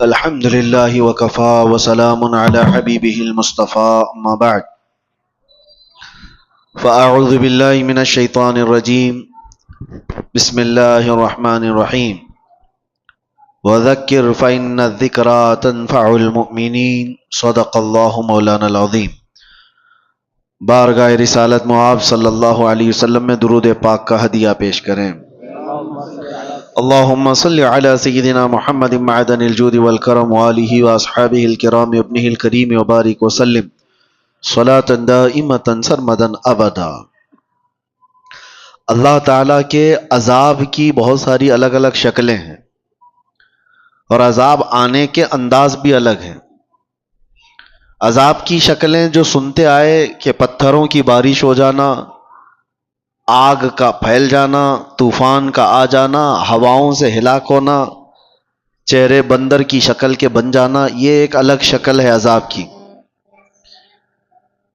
الحمد لله وكفى وسلام على حبيبه المصطفى أما بعد فأعوذ بالله من الشيطان الرجيم بسم الله الرحمن الرحيم وذكر فإن الذكرى تنفع المؤمنين صدق الله مولانا العظيم۔ بارگاہ رسالت معاب صلی اللہ علیہ وسلم میں درود پاک کا ہدیہ پیش کریں۔ اللہم صلی علی سیدنا محمد معدن الجود والکرم وآلہ واصحابہ الکرام ابنہ الکریم وبارک وسلم صلاۃ دائمۃ سرمدا ابدا۔ اللہ تعالیٰ کے عذاب کی بہت ساری الگ الگ شکلیں ہیں اور عذاب آنے کے انداز بھی الگ ہیں۔ عذاب کی شکلیں جو سنتے آئے کہ پتھروں کی بارش ہو جانا، آگ کا پھیل جانا، طوفان کا آ جانا، ہواؤں سے ہلاک ہونا، چہرے بندر کی شکل کے بن جانا، یہ ایک الگ شکل ہے عذاب کی۔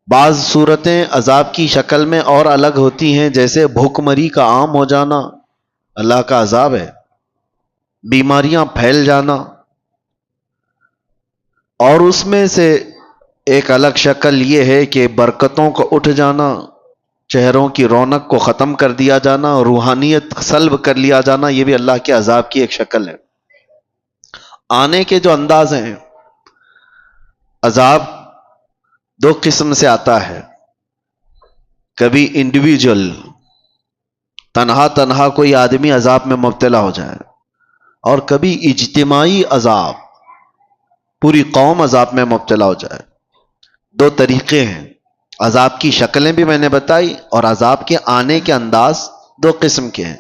بعض صورتیں عذاب کی شکل میں اور الگ ہوتی ہیں، جیسے بھوک مری کا عام ہو جانا اللہ کا عذاب ہے، بیماریاں پھیل جانا، اور اس میں سے ایک الگ شکل یہ ہے کہ برکتوں کو اٹھ جانا، چہروں کی رونق کو ختم کر دیا جانا، روحانیت سلب کر لیا جانا، یہ بھی اللہ کے عذاب کی ایک شکل ہے۔ آنے کے جو انداز ہیں، عذاب دو قسم سے آتا ہے۔ کبھی انڈیویجول تنہا کوئی آدمی عذاب میں مبتلا ہو جائے، اور کبھی اجتماعی عذاب، پوری قوم عذاب میں مبتلا ہو جائے۔ دو طریقے ہیں، عذاب کی شکلیں بھی میں نے بتائی، اور عذاب کے آنے کے انداز دو قسم کے ہیں۔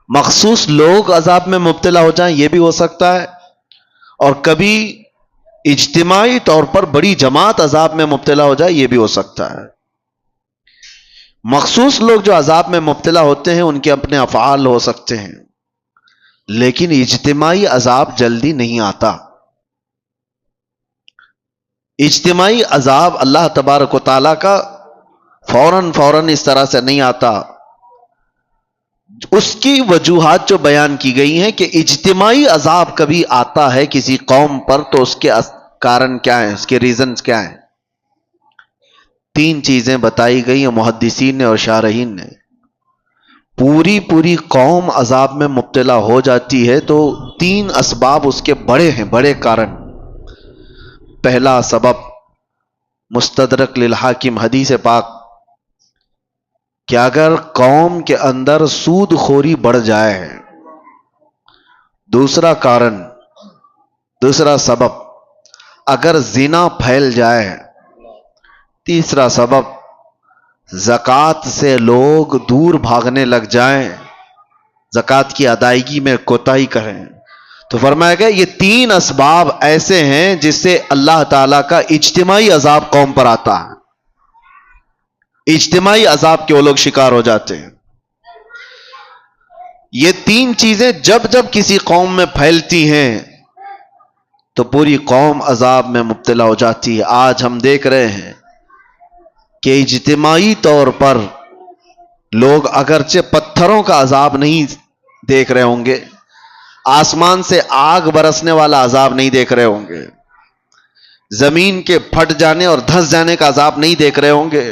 مخصوص لوگ عذاب میں مبتلا ہو جائیں یہ بھی ہو سکتا ہے، اور کبھی اجتماعی طور پر بڑی جماعت عذاب میں مبتلا ہو جائے یہ بھی ہو سکتا ہے۔ مخصوص لوگ جو عذاب میں مبتلا ہوتے ہیں ان کے اپنے افعال ہو سکتے ہیں، لیکن اجتماعی عذاب جلدی نہیں آتا۔ اجتماعی عذاب اللہ تبارک و تعالیٰ کا فوراً اس طرح سے نہیں آتا۔ اس کی وجوہات جو بیان کی گئی ہیں کہ اجتماعی عذاب کبھی آتا ہے کسی قوم پر، تو اس کے کارن کیا ہیں، اس کے ریزنز کیا ہیں؟ تین چیزیں بتائی گئی ہیں محدثین نے اور شارحین نے۔ پوری قوم عذاب میں مبتلا ہو جاتی ہے تو تین اسباب اس کے بڑے ہیں، بڑے کارن۔ پہلا سبب مستدرک للحاکم حدیث پاک کہ اگر قوم کے اندر سود خوری بڑھ جائے، دوسرا کارن، دوسرا سبب اگر زنا پھیل جائے، تیسرا سبب زکوٰۃ سے لوگ دور بھاگنے لگ جائیں، زکوٰۃ کی ادائیگی میں کوتاہی کریں۔ تو فرمایا گیا یہ تین اسباب ایسے ہیں جس سے اللہ تعالیٰ کا اجتماعی عذاب قوم پر آتا ہے، اجتماعی عذاب کے وہ لوگ شکار ہو جاتے ہیں۔ یہ تین چیزیں جب کسی قوم میں پھیلتی ہیں تو پوری قوم عذاب میں مبتلا ہو جاتی ہے۔ آج ہم دیکھ رہے ہیں کہ اجتماعی طور پر لوگ اگرچہ پتھروں کا عذاب نہیں دیکھ رہے ہوں گے، آسمان سے آگ برسنے والا عذاب نہیں دیکھ رہے ہوں گے، زمین کے پھٹ جانے اور دھس جانے کا عذاب نہیں دیکھ رہے ہوں گے،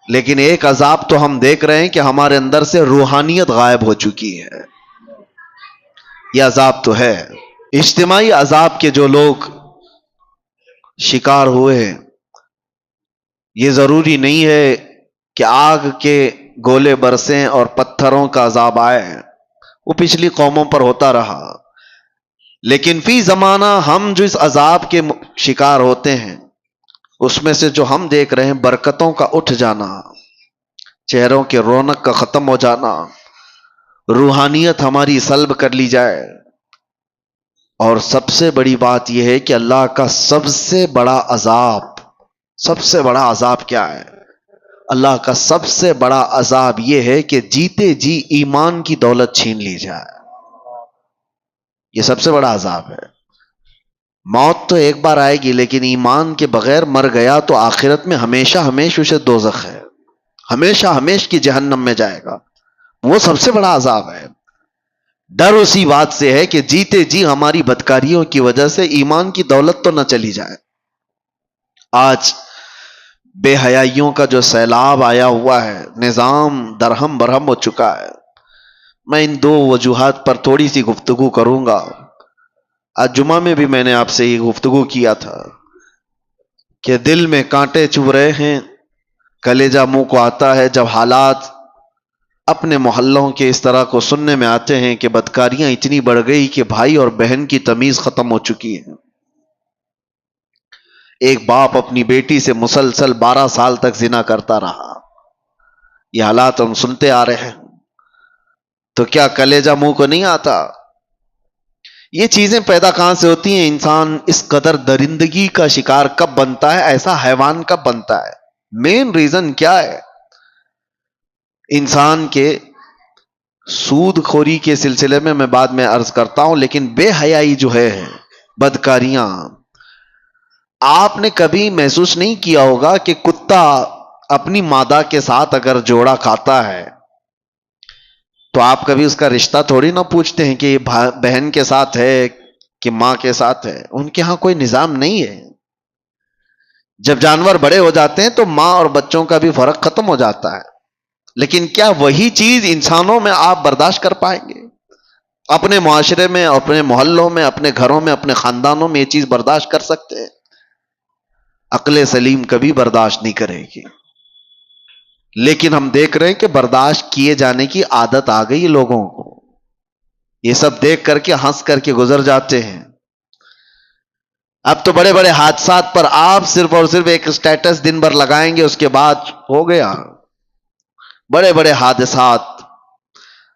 لیکن ایک عذاب تو ہم دیکھ رہے ہیں کہ ہمارے اندر سے روحانیت غائب ہو چکی ہے۔ یہ عذاب تو ہے۔ اجتماعی عذاب کے جو لوگ شکار ہوئے ہیں، یہ ضروری نہیں ہے کہ آگ کے گولے برسیں اور پتھروں کا عذاب آئے، وہ پچھلی قوموں پر ہوتا رہا، لیکن فی زمانہ ہم جو اس عذاب کے شکار ہوتے ہیں اس میں سے جو ہم دیکھ رہے ہیں برکتوں کا اٹھ جانا، چہروں کے رونق کا ختم ہو جانا، روحانیت ہماری سلب کر لی جائے، اور سب سے بڑی بات یہ ہے کہ اللہ کا سب سے بڑا عذاب کیا ہے؟ اللہ کا سب سے بڑا عذاب یہ ہے کہ جیتے جی ایمان کی دولت چھین لی جائے۔ یہ سب سے بڑا عذاب ہے۔ موت تو ایک بار آئے گی، لیکن ایمان کے بغیر مر گیا تو آخرت میں ہمیشہ اسے دوزخ ہے، ہمیشہ کی جہنم میں جائے گا۔ وہ سب سے بڑا عذاب ہے۔ ڈر اسی بات سے ہے کہ جیتے جی ہماری بدکاریوں کی وجہ سے ایمان کی دولت تو نہ چلی جائے. آج بے حیائیوں کا جو سیلاب آیا ہوا ہے، نظام درہم برہم ہو چکا ہے. میں ان دو وجوہات پر تھوڑی سی گفتگو کروں گا. آج جمعہ میں بھی میں نے آپ سے یہ گفتگو کیا تھا کہ دل میں کانٹے چبھ رہے ہیں، کلیجہ منہ کو آتا ہے جب حالات اپنے محلوں کے اس طرح کو سننے میں آتے ہیں کہ بدکاریاں اتنی بڑھ گئی کہ بھائی اور بہن کی تمیز ختم ہو چکی ہے. ایک باپ اپنی بیٹی سے مسلسل 12 سال تک زنا کرتا رہا. یہ حالات ہم سنتے آ رہے ہیں، تو کیا کلیجہ منہ کو نہیں آتا؟ یہ چیزیں پیدا کہاں سے ہوتی ہیں؟ انسان اس قدر درندگی کا شکار کب بنتا ہے، ایسا حیوان کب بنتا ہے؟ مین ریزن کیا ہے؟ انسان کے سود خوری کے سلسلے میں بعد میں عرض کرتا ہوں، لیکن بے حیائی جو ہے، بدکاریاں، آپ نے کبھی محسوس نہیں کیا ہوگا کہ کتا اپنی مادہ کے ساتھ اگر جوڑا کھاتا ہے تو آپ کبھی اس کا رشتہ تھوڑی نہ پوچھتے ہیں کہ یہ بہن کے ساتھ ہے کہ ماں کے ساتھ ہے. ان کے ہاں کوئی نظام نہیں ہے. جب جانور بڑے ہو جاتے ہیں تو ماں اور بچوں کا بھی فرق ختم ہو جاتا ہے. لیکن کیا وہی چیز انسانوں میں آپ برداشت کر پائیں گے؟ اپنے معاشرے میں، اپنے محلوں میں، اپنے گھروں میں، اپنے خاندانوں میں یہ چیز برداشت کر سکتے ہیں؟ عقل سلیم کبھی برداشت نہیں کرے گی. لیکن ہم دیکھ رہے ہیں کہ برداشت کیے جانے کی عادت آ گئی لوگوں کو. یہ سب دیکھ کر کے ہنس کر کے گزر جاتے ہیں. اب تو بڑے بڑے حادثات پر آپ صرف اور صرف ایک سٹیٹس دن بھر لگائیں گے، اس کے بعد ہو گیا. بڑے بڑے حادثات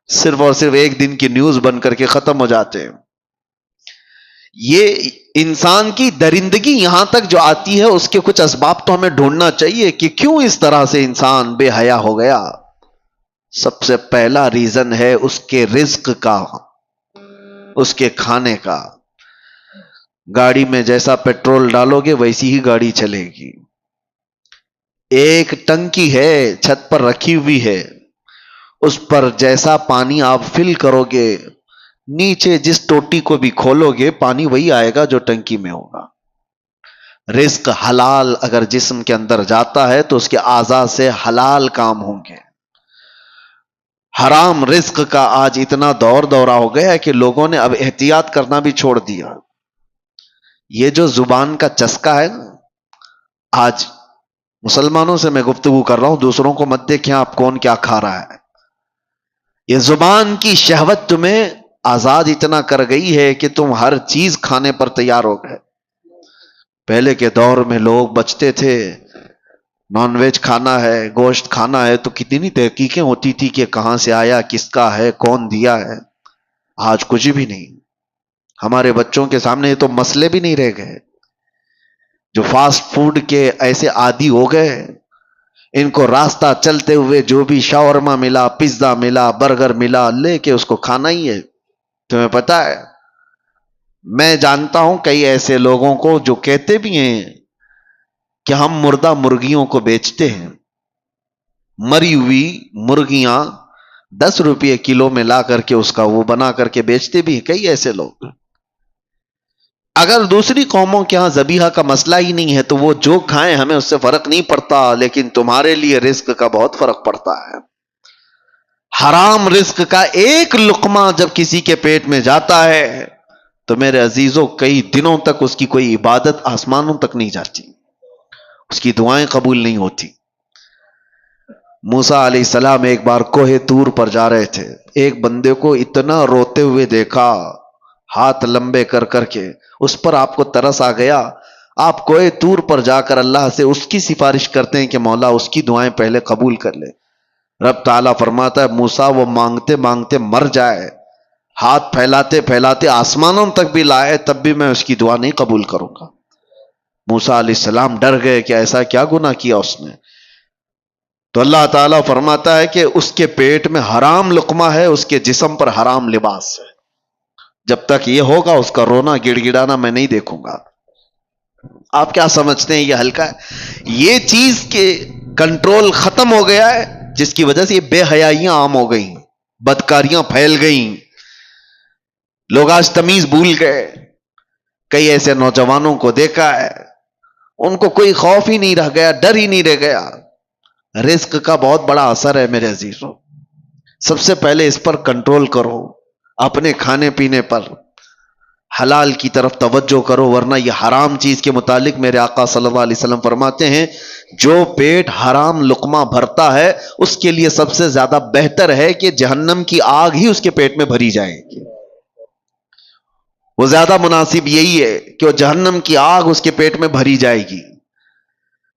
صرف اور صرف ایک دن کی نیوز بن کر کے ختم ہو جاتے ہیں. یہ انسان کی درندگی یہاں تک جو آتی ہے، اس کے کچھ اسباب تو ہمیں ڈھونڈنا چاہیے کہ کیوں اس طرح سے انسان بے حیا ہو گیا. سب سے پہلا ریزن ہے اس کے رزق کا، اس کے کھانے کا. گاڑی میں جیسا پیٹرول ڈالو گے ویسی ہی گاڑی چلے گی. ایک ٹنکی ہے چھت پر رکھی ہوئی ہے، اس پر جیسا پانی آپ فل کرو گے، نیچے جس ٹوٹی کو بھی کھولو گے پانی وہی آئے گا جو ٹنکی میں ہوگا. رزق حلال اگر جسم کے اندر جاتا ہے تو اس کے اعضاء سے حلال کام ہوں گے. حرام رزق کا آج اتنا دورہ ہو گیا ہے کہ لوگوں نے اب احتیاط کرنا بھی چھوڑ دیا. یہ جو زبان کا چسکا ہے نا، آج مسلمانوں سے میں گفتگو کر رہا ہوں، دوسروں کو مت دیکھیں آپ کون کیا کھا رہا ہے. یہ زبان کی شہوت تمہیں آزاد اتنا کر گئی ہے کہ تم ہر چیز کھانے پر تیار ہو گئے. پہلے کے دور میں لوگ بچتے تھے، نان ویج کھانا ہے، گوشت کھانا ہے تو کتنی تحقیقیں ہوتی تھی کہ کہاں سے آیا، کس کا ہے، کون دیا ہے. آج کچھ بھی نہیں. ہمارے بچوں کے سامنے یہ تو مسئلے بھی نہیں رہ گئے. جو فاسٹ فوڈ کے ایسے عادی ہو گئے، ان کو راستہ چلتے ہوئے جو بھی شاورما ملا، پیزا ملا، برگر ملا، لے کے اس کو کھانا ہی ہے. تمہیں پتا ہے، میں جانتا ہوں کئی ایسے لوگوں کو جو کہتے بھی ہیں کہ ہم مردہ مرغیوں کو بیچتے ہیں. مری ہوئی مرغیاں 10 روپے کلو میں لا کر کے اس کا وہ بنا کر کے بیچتے بھی ہیں کئی ایسے لوگ. اگر دوسری قوموں کے ہاں ذبیحہ کا مسئلہ ہی نہیں ہے تو وہ جو کھائیں ہمیں اس سے فرق نہیں پڑتا، لیکن تمہارے لیے رزق کا بہت فرق پڑتا ہے. حرام رزق کا ایک لقمہ جب کسی کے پیٹ میں جاتا ہے تو میرے عزیزوں کئی دنوں تک اس کی کوئی عبادت آسمانوں تک نہیں جاتی، اس کی دعائیں قبول نہیں ہوتی. موسیٰ علیہ السلام ایک بار کوہ طور پر جا رہے تھے، ایک بندے کو اتنا روتے ہوئے دیکھا، ہاتھ لمبے کر کر کے. اس پر آپ کو ترس آ گیا. آپ کوہ طور پر جا کر اللہ سے اس کی سفارش کرتے ہیں کہ مولا اس کی دعائیں پہلے قبول کر لے. رب تعالیٰ فرماتا ہے موسیٰ وہ مانگتے مانگتے مر جائے، ہاتھ پھیلاتے پھیلاتے آسمانوں تک بھی لائے، تب بھی میں اس کی دعا نہیں قبول کروں گا. موسیٰ علیہ السلام ڈر گئے کہ ایسا کیا گناہ کیا اس نے. تو اللہ تعالیٰ فرماتا ہے کہ اس کے پیٹ میں حرام لقمہ ہے، اس کے جسم پر حرام لباس ہے. جب تک یہ ہوگا اس کا رونا گڑ گڑانا میں نہیں دیکھوں گا. آپ کیا سمجھتے ہیں یہ ہلکا ہے؟ یہ چیز کے کنٹرول ختم ہو گیا ہے، جس کی وجہ سے یہ بے حیائیاں عام ہو گئیں، بدکاریاں پھیل گئیں. لوگ آج تمیز بھول گئے. کئی ایسے نوجوانوں کو دیکھا ہے, ان کو کوئی خوف ہی نہیں رہ گیا, ڈر ہی نہیں رہ گیا. رزق کا بہت بڑا اثر ہے میرے عزیزوں. سب سے پہلے اس پر کنٹرول کرو, اپنے کھانے پینے پر حلال کی طرف توجہ کرو, ورنہ یہ حرام چیز کے متعلق میرے آقا صلی اللہ علیہ وسلم فرماتے ہیں, جو پیٹ حرام لقمہ بھرتا ہے اس کے لیے سب سے زیادہ بہتر ہے کہ جہنم کی آگ ہی اس کے پیٹ میں بھری جائے گی. وہ زیادہ مناسب یہی ہے کہ وہ جہنم کی آگ اس کے پیٹ میں بھری جائے گی.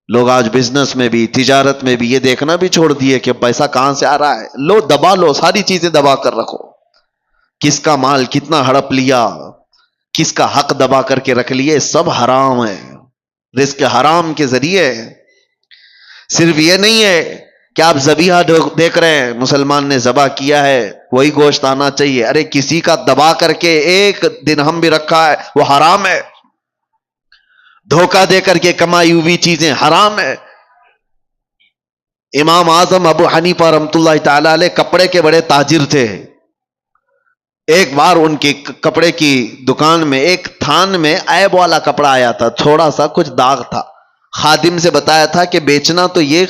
لوگ آج بزنس میں بھی, تجارت میں بھی یہ دیکھنا بھی چھوڑ دیے کہ پیسہ کہاں سے آ رہا ہے. لو دبا لو, ساری چیزیں دبا کر رکھو. کس کا مال کتنا ہڑپ لیا, کس کا حق دبا کر کے رکھ لیے, سب حرام ہے. رزق حرام کے ذریعے. صرف یہ نہیں ہے کہ آپ ذبیحہ دیکھ رہے ہیں, مسلمان نے ذبح کیا ہے وہی گوشت آنا چاہیے. ارے کسی کا دبا کر کے ایک دن ہم بھی رکھا ہے وہ حرام ہے. دھوکہ دے کر کے کمائی ہوئی چیزیں حرام ہے. امام اعظم ابو حنیفہ رحمۃ اللہ تعالی علیہ کپڑے کے بڑے تاجر تھے. ایک بار ان کی کپڑے کی دکان میں ایک تھان میں عیب والا کپڑا آیا تھا, تھوڑا سا کچھ داغ تھا. خادم سے بتایا تھا کہ بیچنا تو یہ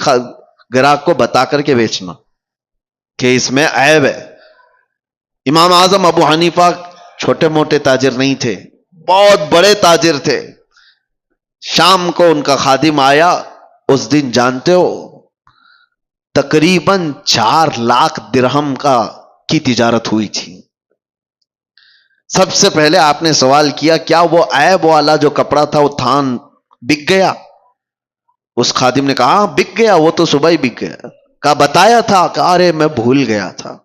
گراہک کو بتا کر کے بیچنا کہ اس میں عیب ہے. امام اعظم ابو حنیفہ چھوٹے موٹے تاجر نہیں تھے, بہت بڑے تاجر تھے. شام کو ان کا خادم آیا. اس دن جانتے ہو تقریباً 4 لاکھ درہم کی تجارت ہوئی تھی. سب سے پہلے آپ نے سوال کیا کیا وہ عیب والا جو کپڑا تھا وہ تھان بک گیا؟ اس خادم نے کہا ہاں بک گیا, وہ تو صبح ہی بک گیا. کہا بتایا تھا؟ کہا ارے میں بھول گیا تھا.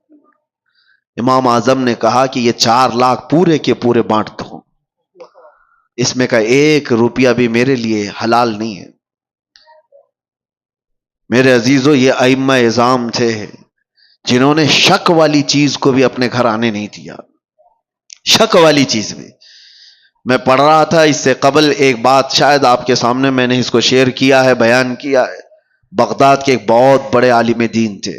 امام اعظم نے کہا کہ یہ 4 لاکھ پورے کے پورے بانٹ دو, اس میں کا 1 روپیہ بھی میرے لیے حلال نہیں ہے. میرے عزیزوں, یہ ائمہ اعظام تھے جنہوں نے شک والی چیز کو بھی اپنے گھر آنے نہیں دیا. شک والی چیز بھی. میں پڑھ رہا تھا اس سے قبل ایک بات, شاید آپ کے سامنے میں نے اس کو شیئر کیا ہے, بیان کیا ہے. بغداد کے ایک بہت بڑے عالم دین تھے,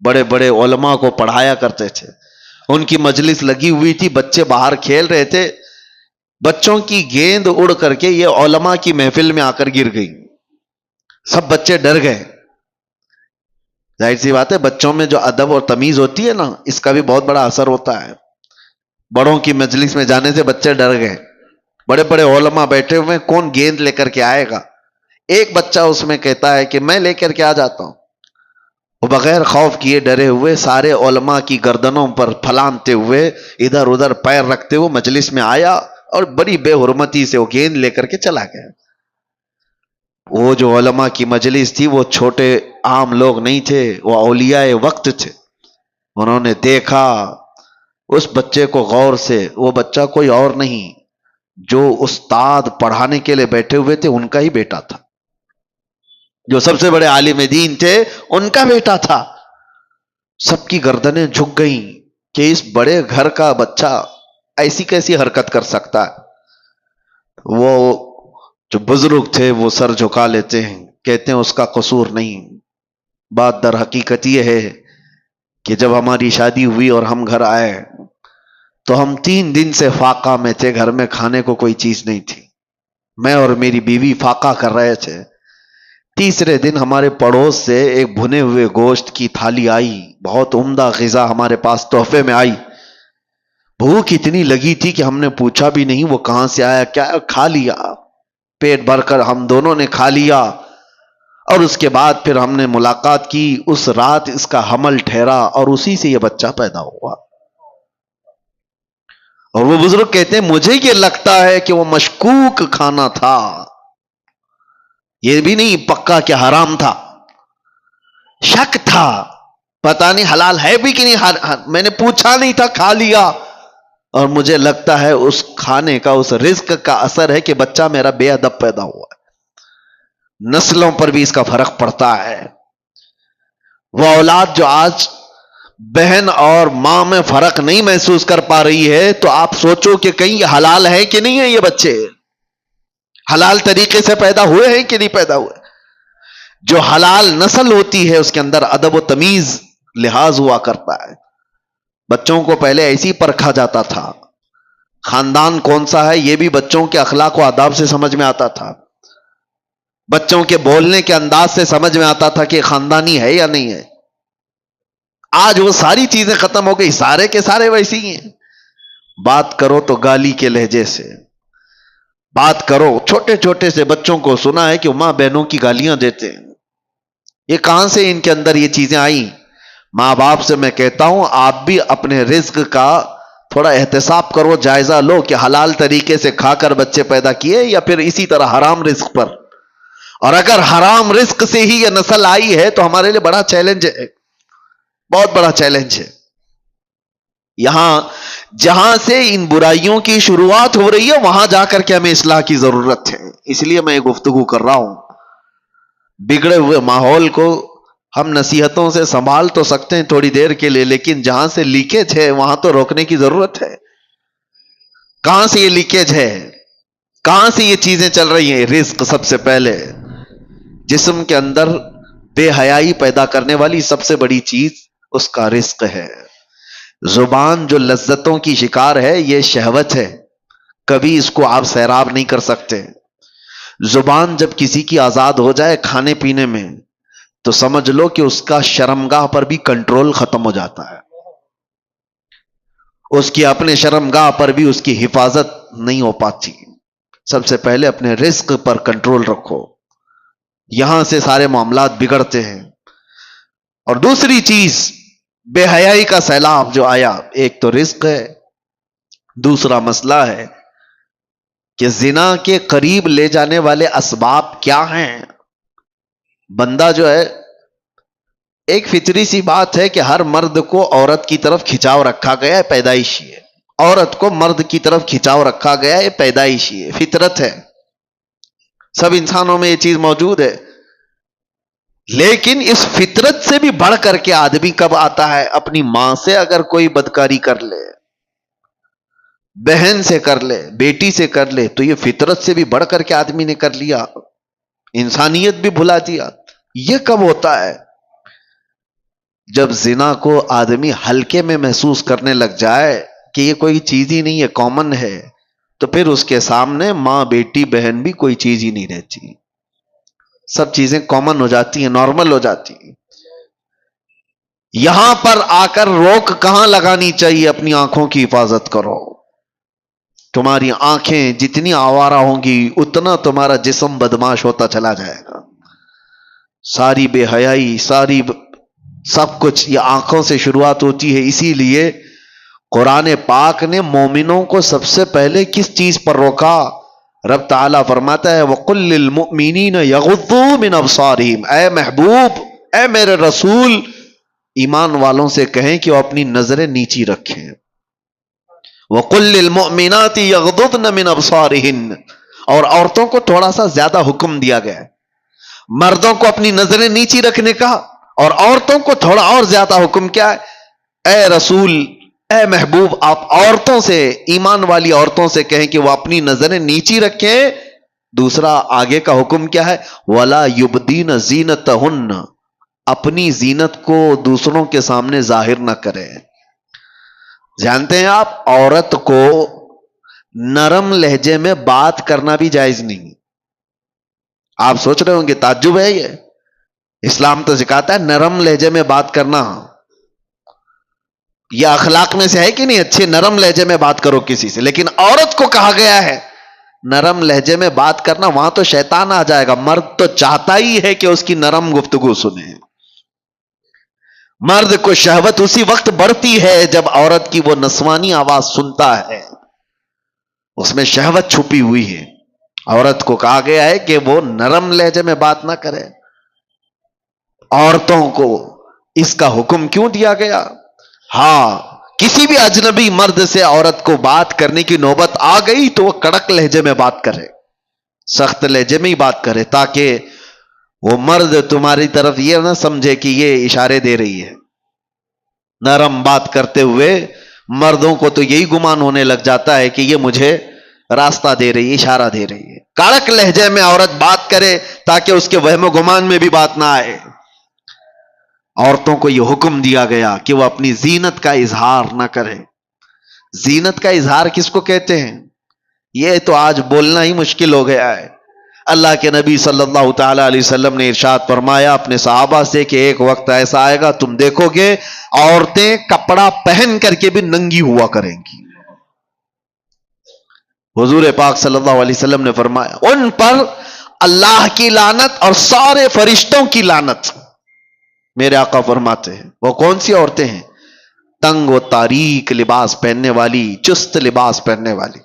بڑے بڑے علماء کو پڑھایا کرتے تھے. ان کی مجلس لگی ہوئی تھی, بچے باہر کھیل رہے تھے. بچوں کی گیند اڑ کر کے یہ علماء کی محفل میں آ کر گر گئی. سب بچے ڈر گئے. ظاہر سی بات ہے, بچوں میں جو ادب اور تمیز ہوتی ہے نا, اس کا بھی بہت بڑا اثر ہوتا ہے. بڑوں کی مجلس میں جانے سے بچے ڈر گئے. بڑے بڑے علماء بیٹھے ہوئے, کون گیند لے کر کے آئے گا؟ ایک بچہ اس میں کہتا ہے کہ میں لے کر کے آ جاتا ہوں. وہ بغیر خوف کیے ڈرے ہوئے سارے علماء کی گردنوں پر پھلانتے ہوئے ادھر ادھر پیر رکھتے ہوئے مجلس میں آیا اور بڑی بے حرمتی سے وہ گیند لے کر کے چلا گیا. وہ جو علماء کی مجلس تھی وہ چھوٹے عام لوگ نہیں تھے, وہ اولیاء وقت تھے. انہوں نے دیکھا اس بچے کو غور سے. وہ بچہ کوئی اور نہیں, جو استاد پڑھانے کے لیے بیٹھے ہوئے تھے ان کا ہی بیٹا تھا. جو سب سے بڑے عالم دین تھے ان کا بیٹا تھا. سب کی گردنیں جھک گئیں کہ اس بڑے گھر کا بچہ ایسی کیسی حرکت کر سکتا ہے. وہ جو بزرگ تھے وہ سر جھکا لیتے ہیں, کہتے ہیں اس کا قصور نہیں. بات در حقیقت یہ ہے کہ جب ہماری شادی ہوئی اور ہم گھر آئے تو ہم 3 دن سے فاقہ میں تھے. گھر میں کھانے کو کوئی چیز نہیں تھی. میں اور میری بیوی فاقہ کر رہے تھے. تیسرے دن ہمارے پڑوس سے ایک بھنے ہوئے گوشت کی تھالی آئی, بہت عمدہ غذا ہمارے پاس تحفے میں آئی. بھوک اتنی لگی تھی کہ ہم نے پوچھا بھی نہیں وہ کہاں سے آیا, کیا کھا لیا. پیٹ بھر کر ہم دونوں نے کھا لیا. اور اس کے بعد پھر ہم نے ملاقات کی. اس رات اس کا حمل ٹھہرا اور اسی سے یہ بچہ پیدا ہوا. اور وہ بزرگ کہتے ہیں مجھے یہ لگتا ہے کہ وہ مشکوک کھانا تھا, یہ بھی نہیں پکا کہ حرام تھا, شک تھا. پتہ نہیں حلال ہے بھی کہ نہیں, میں نے پوچھا نہیں تھا, کھا لیا. اور مجھے لگتا ہے اس کھانے کا, اس رزق کا اثر ہے کہ بچہ میرا بے ادب پیدا ہوا ہے. نسلوں پر بھی اس کا فرق پڑتا ہے. وہ اولاد جو آج بہن اور ماں میں فرق نہیں محسوس کر پا رہی ہے, تو آپ سوچو کہ کہیں یہ حلال ہے کہ نہیں ہے. یہ بچے حلال طریقے سے پیدا ہوئے ہیں کہ نہیں پیدا ہوئے. جو حلال نسل ہوتی ہے اس کے اندر ادب و تمیز لحاظ ہوا کرتا ہے. بچوں کو پہلے ایسی پرکھا جاتا تھا, خاندان کون سا ہے یہ بھی بچوں کے اخلاق و آداب سے سمجھ میں آتا تھا، بچوں کے بولنے کے انداز سے سمجھ میں آتا تھا کہ خاندانی ہے یا نہیں ہے۔ آج وہ ساری چیزیں ختم ہو گئی، سارے کے سارے ویسے ہی ہیں۔ بات کرو تو گالی کے لہجے سے بات کرو، چھوٹے چھوٹے سے بچوں کو سنا ہے کہ ماں بہنوں کی گالیاں دیتے ہیں۔ یہ کہاں سے ان کے اندر یہ چیزیں آئیں؟ ماں باپ سے میں کہتا ہوں آپ بھی اپنے رزق کا تھوڑا احتساب کرو، جائزہ لو کہ حلال طریقے سے کھا کر بچے پیدا کیے یا پھر اسی طرح حرام رزق پر۔ اور اگر حرام رزق سے ہی یہ نسل آئی ہے تو ہمارے لیے بڑا چیلنج ہے، بہت بڑا چیلنج ہے۔ یہاں جہاں سے ان برائیوں کی شروعات ہو رہی ہے وہاں جا کر کے ہمیں اصلاح کی ضرورت ہے۔ اس لیے میں یہ گفتگو کر رہا ہوں۔ بگڑے ہوئے ماحول کو ہم نصیحتوں سے سنبھال تو سکتے ہیں تھوڑی دیر کے لیے، لیکن جہاں سے لیکیج ہے وہاں تو روکنے کی ضرورت ہے۔ کہاں سے یہ لیکیج ہے؟ کہاں سے یہ چیزیں چل رہی ہیں؟ رزق سب سے پہلے جسم کے اندر بے حیائی پیدا کرنے والی سب سے بڑی چیز اس کا رزق ہے۔ زبان جو لذتوں کی شکار ہے یہ شہوت ہے، کبھی اس کو آپ سیراب نہیں کر سکتے۔ زبان جب کسی کی آزاد ہو جائے کھانے پینے میں تو سمجھ لو کہ اس کا شرمگاہ پر بھی کنٹرول ختم ہو جاتا ہے، اس کی اپنے شرمگاہ پر بھی اس کی حفاظت نہیں ہو پاتی۔ سب سے پہلے اپنے رزق پر کنٹرول رکھو، یہاں سے سارے معاملات بگڑتے ہیں۔ اور دوسری چیز بے حیائی کا سیلاب جو آیا، ایک تو رزق ہے، دوسرا مسئلہ ہے کہ زنا کے قریب لے جانے والے اسباب کیا ہیں۔ بندہ جو ہے، ایک فطری سی بات ہے کہ ہر مرد کو عورت کی طرف کھچاؤ رکھا گیا ہے، پیدائشی ہے۔ عورت کو مرد کی طرف کھچاؤ رکھا گیا ہے، پیدائشی ہے، فطرت ہے، سب انسانوں میں یہ چیز موجود ہے۔ لیکن اس فطرت سے بھی بڑھ کر کے آدمی کب آتا ہے؟ اپنی ماں سے اگر کوئی بدکاری کر لے، بہن سے کر لے، بیٹی سے کر لے، تو یہ فطرت سے بھی بڑھ کر کے آدمی نے کر لیا، انسانیت بھی بھلا دیا۔ یہ کب ہوتا ہے؟ جب زنا کو آدمی ہلکے میں محسوس کرنے لگ جائے کہ یہ کوئی چیز ہی نہیں ہے، کامن ہے، تو پھر اس کے سامنے ماں بیٹی بہن بھی کوئی چیز ہی نہیں رہتی، سب چیزیں کامن ہو جاتی ہیں، نارمل ہو جاتی ہیں۔ یہاں پر آ کر روک کہاں لگانی چاہیے؟ اپنی آنکھوں کی حفاظت کرو۔ تمہاری آنکھیں جتنی آوارہ ہوں گی اتنا تمہارا جسم بدماش ہوتا چلا جائے گا۔ ساری بے حیائی، سب کچھ یہ آنکھوں سے شروعات ہوتی ہے۔ اسی لیے قرآن پاک نے مومنوں کو سب سے پہلے کس چیز پر روکا؟ رب تعالیٰ فرماتا ہے وَقُلْ لِلْمُؤْمِنِينَ يَغُضُّوا مِنْ أَبْصَارِهِمْ، اے محبوب، اے میرے رسول، ایمان والوں سے کہیں کہ وہ اپنی نظریں نیچی رکھیں۔ وَقُلْ لِلْمُؤْمِنَاتِ يَغْضُضْنَ مِنْ أَبْصَارِهِنْ، اور عورتوں کو تھوڑا سا زیادہ حکم دیا گیا ہے، مردوں کو اپنی نظریں نیچی رکھنے کا، اور عورتوں کو تھوڑا اور زیادہ حکم کیا ہے؟ اے رسول، اے محبوب، آپ عورتوں سے، ایمان والی عورتوں سے کہیں کہ وہ اپنی نظریں نیچی رکھیں۔ دوسرا آگے کا حکم کیا ہے؟ وَلَا يُبْدِينَ زِينَتَهُنَّ، اپنی زینت کو دوسروں کے سامنے ظاہر نہ کریں۔ جانتے ہیں آپ، عورت کو نرم لہجے میں بات کرنا بھی جائز نہیں۔ آپ سوچ رہے ہوں گے تعجب ہے یہ، اسلام تو سکھاتا ہے نرم لہجے میں بات کرنا، یہ اخلاق میں سے ہے کہ نہیں؟ اچھے نرم لہجے میں بات کرو کسی سے، لیکن عورت کو کہا گیا ہے نرم لہجے میں بات کرنا، وہاں تو شیطان آ جائے گا۔ مرد تو چاہتا ہی ہے کہ اس کی نرم گفتگو سنے۔ مرد کو شہوت اسی وقت بڑھتی ہے جب عورت کی وہ نسوانی آواز سنتا ہے، اس میں شہوت چھپی ہوئی ہے۔ عورت کو کہا گیا ہے کہ وہ نرم لہجے میں بات نہ کرے۔ عورتوں کو اس کا حکم کیوں دیا گیا؟ ہاں، کسی بھی اجنبی مرد سے عورت کو بات کرنے کی نوبت آ گئی تو وہ کڑک لہجے میں بات کرے، سخت لہجے میں ہی بات کرے، تاکہ وہ مرد تمہاری طرف یہ نہ سمجھے کہ یہ اشارے دے رہی ہے۔ نرم بات کرتے ہوئے مردوں کو تو یہی گمان ہونے لگ جاتا ہے کہ یہ مجھے راستہ دے رہی ہے، اشارہ دے رہی ہے۔ کڑک لہجے میں عورت بات کرے تاکہ اس کے وہم و گمان میں بھی بات نہ آئے۔ عورتوں کو یہ حکم دیا گیا کہ وہ اپنی زینت کا اظہار نہ کرے، زینت کا اظہار کس کو کہتے ہیں؟ یہ تو آج بولنا ہی مشکل ہو گیا ہے۔ اللہ کے نبی صلی اللہ تعالی علیہ وسلم نے ارشاد فرمایا اپنے صحابہ سے کہ ایک وقت ایسا آئے گا تم دیکھو گے عورتیں کپڑا پہن کر کے بھی ننگی ہوا کریں گی۔ حضور پاک صلی اللہ علیہ وسلم نے فرمایا ان پر اللہ کی لعنت اور سارے فرشتوں کی لعنت۔ میرے آقا فرماتے ہیں وہ کون سی عورتیں ہیں؟ تنگ و تاریک لباس پہننے والی، چست لباس پہننے والی،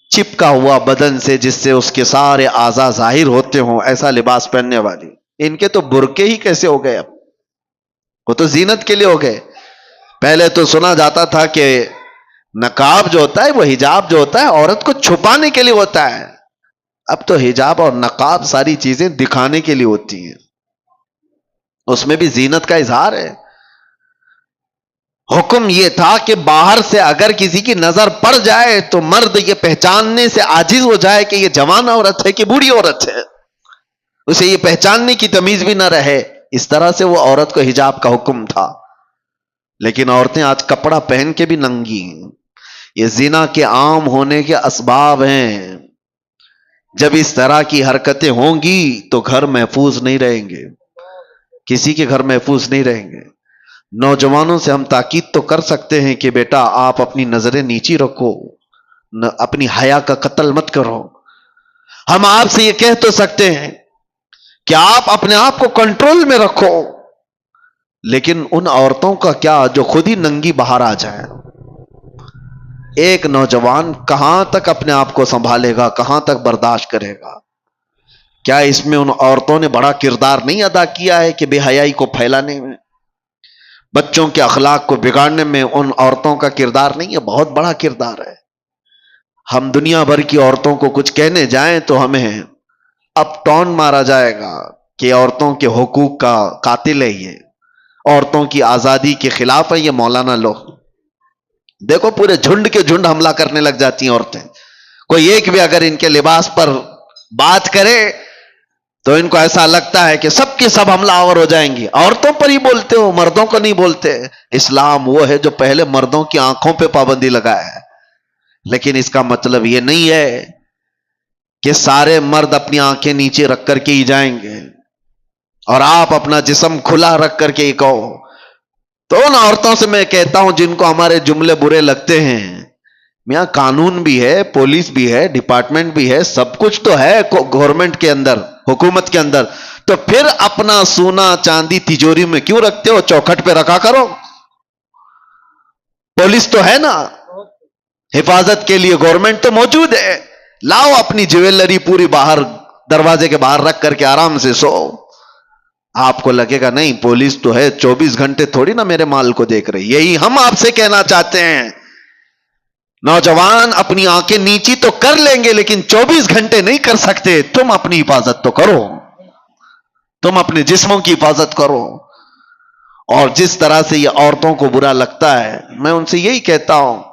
چپکا ہوا بدن سے جس سے اس کے سارے اعضاء ظاہر ہوتے ہوں ایسا لباس پہننے والی۔ ان کے تو برقعے ہی کیسے ہو گئے؟ اب وہ تو زینت کے لیے ہو گئے۔ پہلے تو سنا جاتا تھا کہ نقاب جو ہوتا ہے وہ حجاب جو ہوتا ہے عورت کو چھپانے کے لیے ہوتا ہے، اب تو حجاب اور نقاب ساری چیزیں دکھانے کے لیے ہوتی ہیں، اس میں بھی زینت کا اظہار ہے۔ حکم یہ تھا کہ باہر سے اگر کسی کی نظر پڑ جائے تو مرد یہ پہچاننے سے عاجز ہو جائے کہ یہ جوان عورت ہے کہ بوڑھی عورت ہے، اسے یہ پہچاننے کی تمیز بھی نہ رہے، اس طرح سے وہ عورت کو حجاب کا حکم تھا۔ لیکن عورتیں آج کپڑا پہن کے بھی ننگی ہیں، یہ زنا کے عام ہونے کے اسباب ہیں۔ جب اس طرح کی حرکتیں ہوں گی تو گھر محفوظ نہیں رہیں گے، کسی کے گھر محفوظ نہیں رہیں گے۔ نوجوانوں سے ہم تاکید تو کر سکتے ہیں کہ بیٹا آپ اپنی نظریں نیچی رکھو، اپنی حیا کا قتل مت کرو۔ ہم آپ سے یہ کہہ تو سکتے ہیں کہ آپ اپنے آپ کو کنٹرول میں رکھو، لیکن ان عورتوں کا کیا جو خود ہی ننگی باہر آ جائیں؟ ایک نوجوان کہاں تک اپنے آپ کو سنبھالے گا، کہاں تک برداشت کرے گا؟ کیا اس میں ان عورتوں نے بڑا کردار نہیں ادا کیا ہے کہ بے حیائی کو پھیلانے میں، بچوں کے اخلاق کو بگاڑنے میں ان عورتوں کا کردار نہیں ہے؟ بہت بڑا کردار ہے۔ ہم دنیا بھر کی عورتوں کو کچھ کہنے جائیں تو ہمیں اپ ٹون مارا جائے گا کہ عورتوں کے حقوق کا قاتل ہے، یہ عورتوں کی آزادی کے خلاف ہے یہ مولانا لوگ۔ دیکھو پورے جھنڈ کے جھنڈ حملہ کرنے لگ جاتی ہیں عورتیں، کوئی ایک بھی اگر ان کے لباس پر بات کرے تو ان کو ایسا لگتا ہے کہ سب کے سب حملہ آور ہو جائیں گی۔ عورتوں پر ہی بولتے ہو، مردوں کو نہیں بولتے۔ اسلام وہ ہے جو پہلے مردوں کی آنکھوں پہ پابندی لگایا ہے، لیکن اس کا مطلب یہ نہیں ہے کہ سارے مرد اپنی آنکھیں نیچے رکھ کر کے ہی جائیں گے اور آپ اپنا جسم کھلا رکھ کر کے ہی کہو۔ تو ان عورتوں سے میں کہتا ہوں جن کو ہمارے جملے برے لگتے ہیں، میاں قانون بھی ہے، پولیس بھی ہے، ڈپارٹمنٹ بھی ہے، سب کچھ تو ہے گورنمنٹ کے اندر، حکومت کے اندر، تو پھر اپنا سونا چاندی تجوری میں کیوں رکھتے ہو؟ چوکھٹ پہ رکھا کرو۔ پولیس تو ہے نا، حفاظت کے لیے گورنمنٹ تو موجود ہے، لاؤ اپنی جیولری پوری باہر دروازے کے باہر رکھ کر کے آرام سے سو۔ آپ کو لگے گا نہیں پولیس تو ہے، 24 گھنٹے تھوڑی نا میرے مال کو دیکھ رہی۔ یہی ہم آپ سے کہنا چاہتے ہیں، نوجوان اپنی آنکھیں نیچی تو کر لیں گے لیکن 24 گھنٹے نہیں کر سکتے۔ تم اپنی حفاظت تو کرو، تم اپنے جسموں کی حفاظت کرو۔ اور جس طرح سے یہ عورتوں کو برا لگتا ہے، میں ان سے یہی کہتا ہوں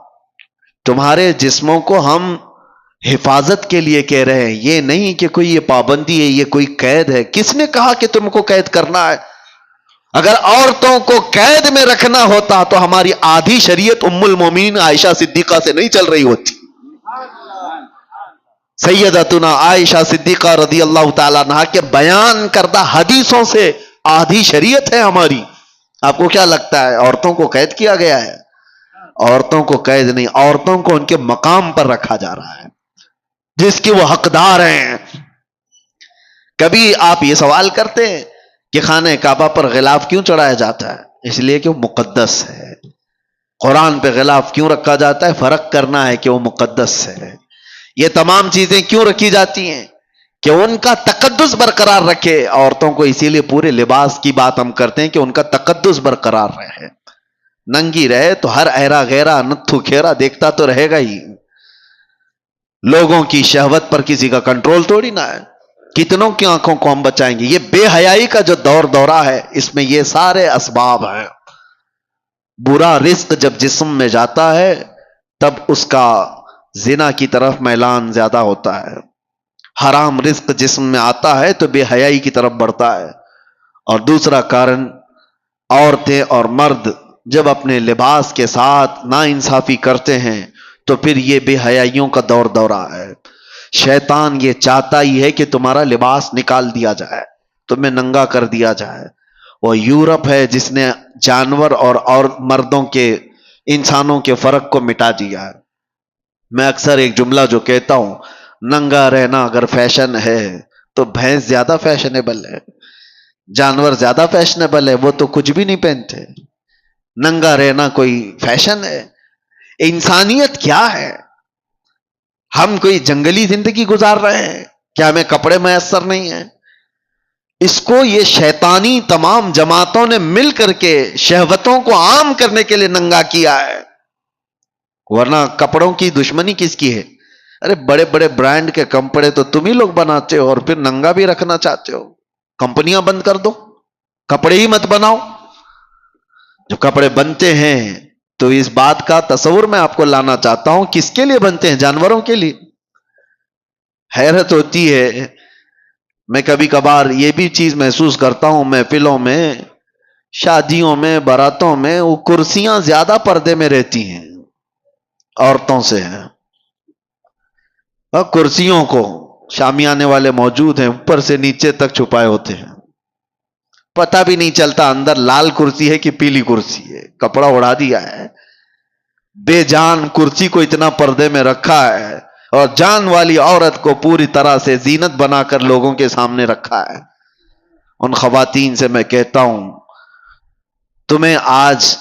تمہارے جسموں کو ہم حفاظت کے لیے کہہ رہے ہیں، یہ نہیں کہ کوئی یہ پابندی ہے، یہ کوئی قید ہے۔ کس نے کہا کہ تم کو قید کرنا ہے؟ اگر عورتوں کو قید میں رکھنا ہوتا تو ہماری آدھی شریعت ام المومنین عائشہ صدیقہ سے نہیں چل رہی ہوتی۔ سیدتنا عائشہ صدیقہ رضی اللہ تعالیٰ عنہا کے بیان کردہ حدیثوں سے آدھی شریعت ہے ہماری۔ آپ کو کیا لگتا ہے عورتوں کو قید کیا گیا ہے؟ عورتوں کو قید نہیں، عورتوں کو ان کے مقام پر رکھا جا رہا ہے جس کی وہ حقدار ہیں۔ کبھی آپ یہ سوال کرتے ہیں کہ خانہ کعبہ پر غلاف کیوں چڑھایا جاتا ہے؟ اس لیے کہ وہ مقدس ہے۔ قرآن پہ غلاف کیوں رکھا جاتا ہے؟ فرق کرنا ہے کہ وہ مقدس ہے۔ یہ تمام چیزیں کیوں رکھی جاتی ہیں؟ کہ ان کا تقدس برقرار رکھے۔ عورتوں کو اسی لیے پورے لباس کی بات ہم کرتے ہیں کہ ان کا تقدس برقرار رہے۔ ننگی رہے تو ہر ایرا غیرہ نتھو کھیرا دیکھتا تو رہے گا ہی۔ لوگوں کی شہوت پر کسی کا کنٹرول تھوڑی نہ ہے، کتنوں کی آنکھوں کو ہم بچائیں گے؟ یہ بے حیائی کا جو دورہ ہے اس میں یہ سارے اسباب ہیں۔ برا رزق جب جسم میں جاتا ہے تب اس کا زنا کی طرف میلان زیادہ ہوتا ہے، حرام رزق جسم میں آتا ہے تو بے حیائی کی طرف بڑھتا ہے۔ اور دوسرا کارن عورتیں اور مرد جب اپنے لباس کے ساتھ ناانصافی کرتے ہیں تو پھر یہ بے حیائیوں کا دور دورہ ہے. شیطان یہ چاہتا ہی ہے کہ تمہارا لباس نکال دیا جائے، تمہیں ننگا کر دیا جائے. وہ یورپ ہے جس نے جانور اور مردوں کے، انسانوں کے فرق کو مٹا دیا ہے. میں اکثر ایک جملہ جو کہتا ہوں، ننگا رہنا اگر فیشن ہے تو بھینس زیادہ فیشنیبل ہے، جانور زیادہ فیشنیبل ہے، وہ تو کچھ بھی نہیں پہنتے. ننگا رہنا کوئی فیشن ہے؟ انسانیت کیا ہے؟ ہم کوئی جنگلی زندگی گزار رہے ہیں؟ کیا ہمیں کپڑے میسر نہیں ہیں؟ اس کو یہ شیطانی تمام جماعتوں نے مل کر کے شہوتوں کو عام کرنے کے لیے ننگا کیا ہے. ورنہ کپڑوں کی دشمنی کس کی ہے؟ ارے بڑے بڑے برانڈ کے کپڑے تو تم ہی لوگ بناتے ہو اور پھر ننگا بھی رکھنا چاہتے ہو. کمپنیاں بند کر دو، کپڑے ہی مت بناؤ. جو کپڑے بنتے ہیں تو اس بات کا تصور میں آپ کو لانا چاہتا ہوں، کس کے لیے بنتے ہیں؟ جانوروں کے لیے. حیرت ہوتی ہے، میں کبھی کبھار یہ بھی چیز محسوس کرتا ہوں، محفلوں میں، شادیوں میں، باراتوں میں وہ کرسیاں زیادہ پردے میں رہتی ہیں عورتوں سے ہیں. اور کرسیوں کو شامیانے والے موجود ہیں، اوپر سے نیچے تک چھپائے ہوتے ہیں، پتہ بھی نہیں چلتا اندر لال کرسی ہے کہ پیلی کرسی ہے، کپڑا اڑا دیا ہے. بے جان کرسی کو اتنا پردے میں رکھا ہے اور جان والی عورت کو پوری طرح سے زینت بنا کر لوگوں کے سامنے رکھا ہے. ان خواتین سے میں کہتا ہوں، تمہیں آج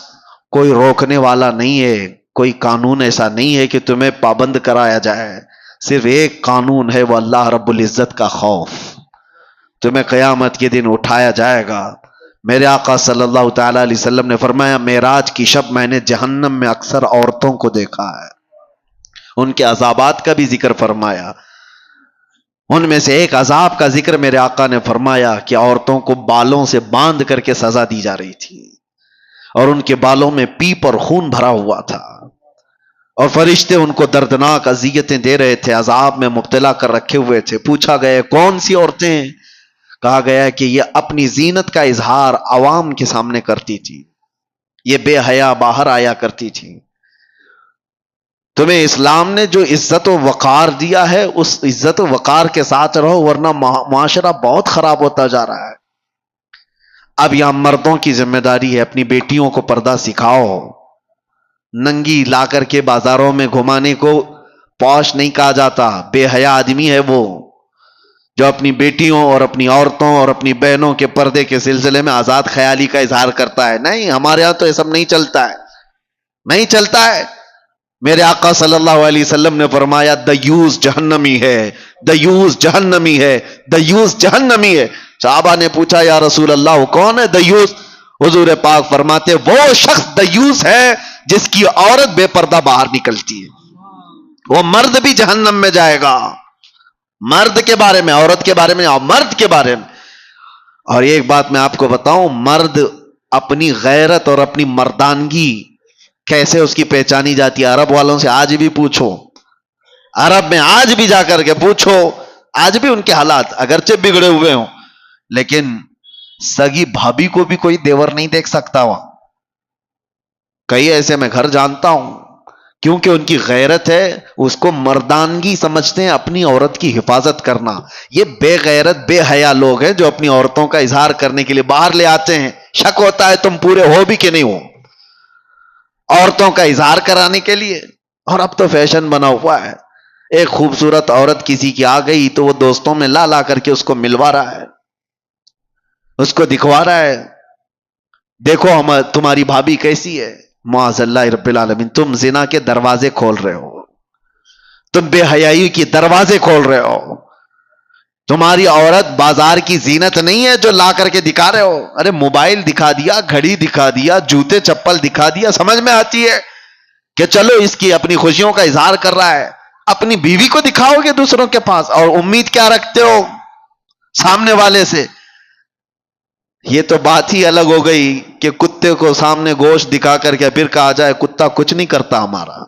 کوئی روکنے والا نہیں ہے، کوئی قانون ایسا نہیں ہے کہ تمہیں پابند کرایا جائے. صرف ایک قانون ہے، وہ اللہ رب العزت کا خوف. تمہیں قیامت کے دن اٹھایا جائے گا. میرے آقا صلی اللہ تعالی علیہ وسلم نے فرمایا، معراج کی شب میں نے جہنم میں اکثر عورتوں کو دیکھا ہے. ان کے عذابات کا بھی ذکر فرمایا. ان میں سے ایک عذاب کا ذکر میرے آقا نے فرمایا کہ عورتوں کو بالوں سے باندھ کر کے سزا دی جا رہی تھی اور ان کے بالوں میں پیپ اور خون بھرا ہوا تھا اور فرشتے ان کو دردناک اذیتیں دے رہے تھے، عذاب میں مبتلا کر رکھے ہوئے تھے. پوچھا گیا کون سی عورتیں؟ کہا گیا کہ یہ اپنی زینت کا اظہار عوام کے سامنے کرتی تھی، یہ بے حیا باہر آیا کرتی تھی. تمہیں اسلام نے جو عزت و وقار دیا ہے اس عزت و وقار کے ساتھ رہو، ورنہ معاشرہ بہت خراب ہوتا جا رہا ہے. اب یہاں مردوں کی ذمہ داری ہے، اپنی بیٹیوں کو پردہ سکھاؤ. ننگی لا کر کے بازاروں میں گھمانے کو پوش نہیں کہا جاتا. بے حیا آدمی ہے وہ جو اپنی بیٹیوں اور اپنی عورتوں اور اپنی بہنوں کے پردے کے سلسلے میں آزاد خیالی کا اظہار کرتا ہے. نہیں، ہمارے یہاں تو یہ سب نہیں چلتا ہے، نہیں چلتا ہے. میرے آقا صلی اللہ علیہ وسلم نے فرمایا، دیوس جہنمی ہے، دیوس جہنمی ہے، دیوس جہنمی ہے. صحابہ نے پوچھا یا رسول اللہ وہ کون ہے دیوس؟ حضور پاک فرماتے وہ شخص دیوس ہے جس کی عورت بے پردہ باہر نکلتی ہے، وہ مرد بھی جہنم میں جائے گا. مرد کے بارے میں، عورت کے بارے میں، مرد کے بارے میں. اور ایک بات میں آپ کو بتاؤں، مرد اپنی غیرت اور اپنی مردانگی کیسے اس کی پہچانی جاتی ہے؟ عرب والوں سے آج بھی پوچھو، عرب میں آج بھی جا کر کے پوچھو، آج بھی ان کے حالات اگرچہ بگڑے ہوئے ہوں لیکن سگی بھابھی کو بھی کوئی دیور نہیں دیکھ سکتا. وہاں کئی ایسے میں گھر جانتا ہوں، کیونکہ ان کی غیرت ہے، اس کو مردانگی سمجھتے ہیں اپنی عورت کی حفاظت کرنا. یہ بے غیرت بے حیا لوگ ہیں جو اپنی عورتوں کا اظہار کرنے کے لیے باہر لے آتے ہیں. شک ہوتا ہے تم پورے ہو بھی کہ نہیں ہو، عورتوں کا اظہار کرانے کے لیے. اور اب تو فیشن بنا ہوا ہے، ایک خوبصورت عورت کسی کی آ گئی تو وہ دوستوں میں لا کر کے اس کو ملوا رہا ہے، اس کو دکھوا رہا ہے، دیکھو ہم تمہاری بھابھی کیسی ہے. معاذ اللہ رب العالمین، تم زنا کے دروازے کھول رہے ہو، تم بے حیائی کی دروازے کھول رہے ہو. تمہاری عورت بازار کی زینت نہیں ہے جو لا کر کے دکھا رہے ہو. ارے موبائل دکھا دیا، گھڑی دکھا دیا، جوتے چپل دکھا دیا، سمجھ میں آتی ہے کہ چلو اس کی اپنی خوشیوں کا اظہار کر رہا ہے. اپنی بیوی کو دکھاؤ گے دوسروں کے پاس اور امید کیا رکھتے ہو سامنے والے سے؟ یہ تو بات ہی الگ ہو گئی کہ کتے کو سامنے گوشت دکھا کر کے پھر کہا جائے کتا کچھ نہیں کرتا ہمارا.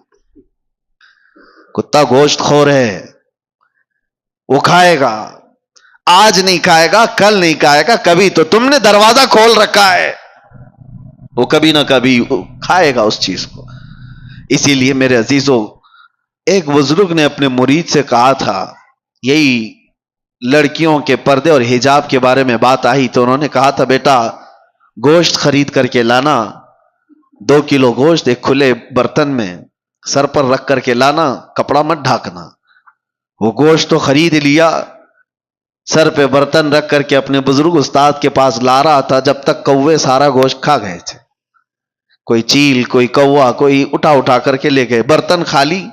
کتا گوشت خور ہے، وہ کھائے گا، آج نہیں کھائے گا، کل نہیں کھائے گا، کبھی تو تم نے دروازہ کھول رکھا ہے. وہ کبھی نہ کبھی کھائے گا اس چیز کو. اسی لیے میرے عزیزوں، ایک بزرگ نے اپنے مرید سے کہا تھا، یہی لڑکیوں کے پردے اور حجاب کے بارے میں بات آئی تو انہوں نے کہا تھا، بیٹا گوشت خرید کر کے لانا، 2 کلو گوشت ایک کھلے برتن میں سر پر رکھ کر کے لانا، کپڑا مت ڈھانکنا. وہ گوشت تو خرید لیا، سر پہ برتن رکھ کر کے اپنے بزرگ استاد کے پاس لا رہا تھا، جب تک کوے سارا گوشت کھا گئے تھے. کوئی چیل، کوئی کوا، کوئی اٹھا کر کے لے گئے، برتن خالی.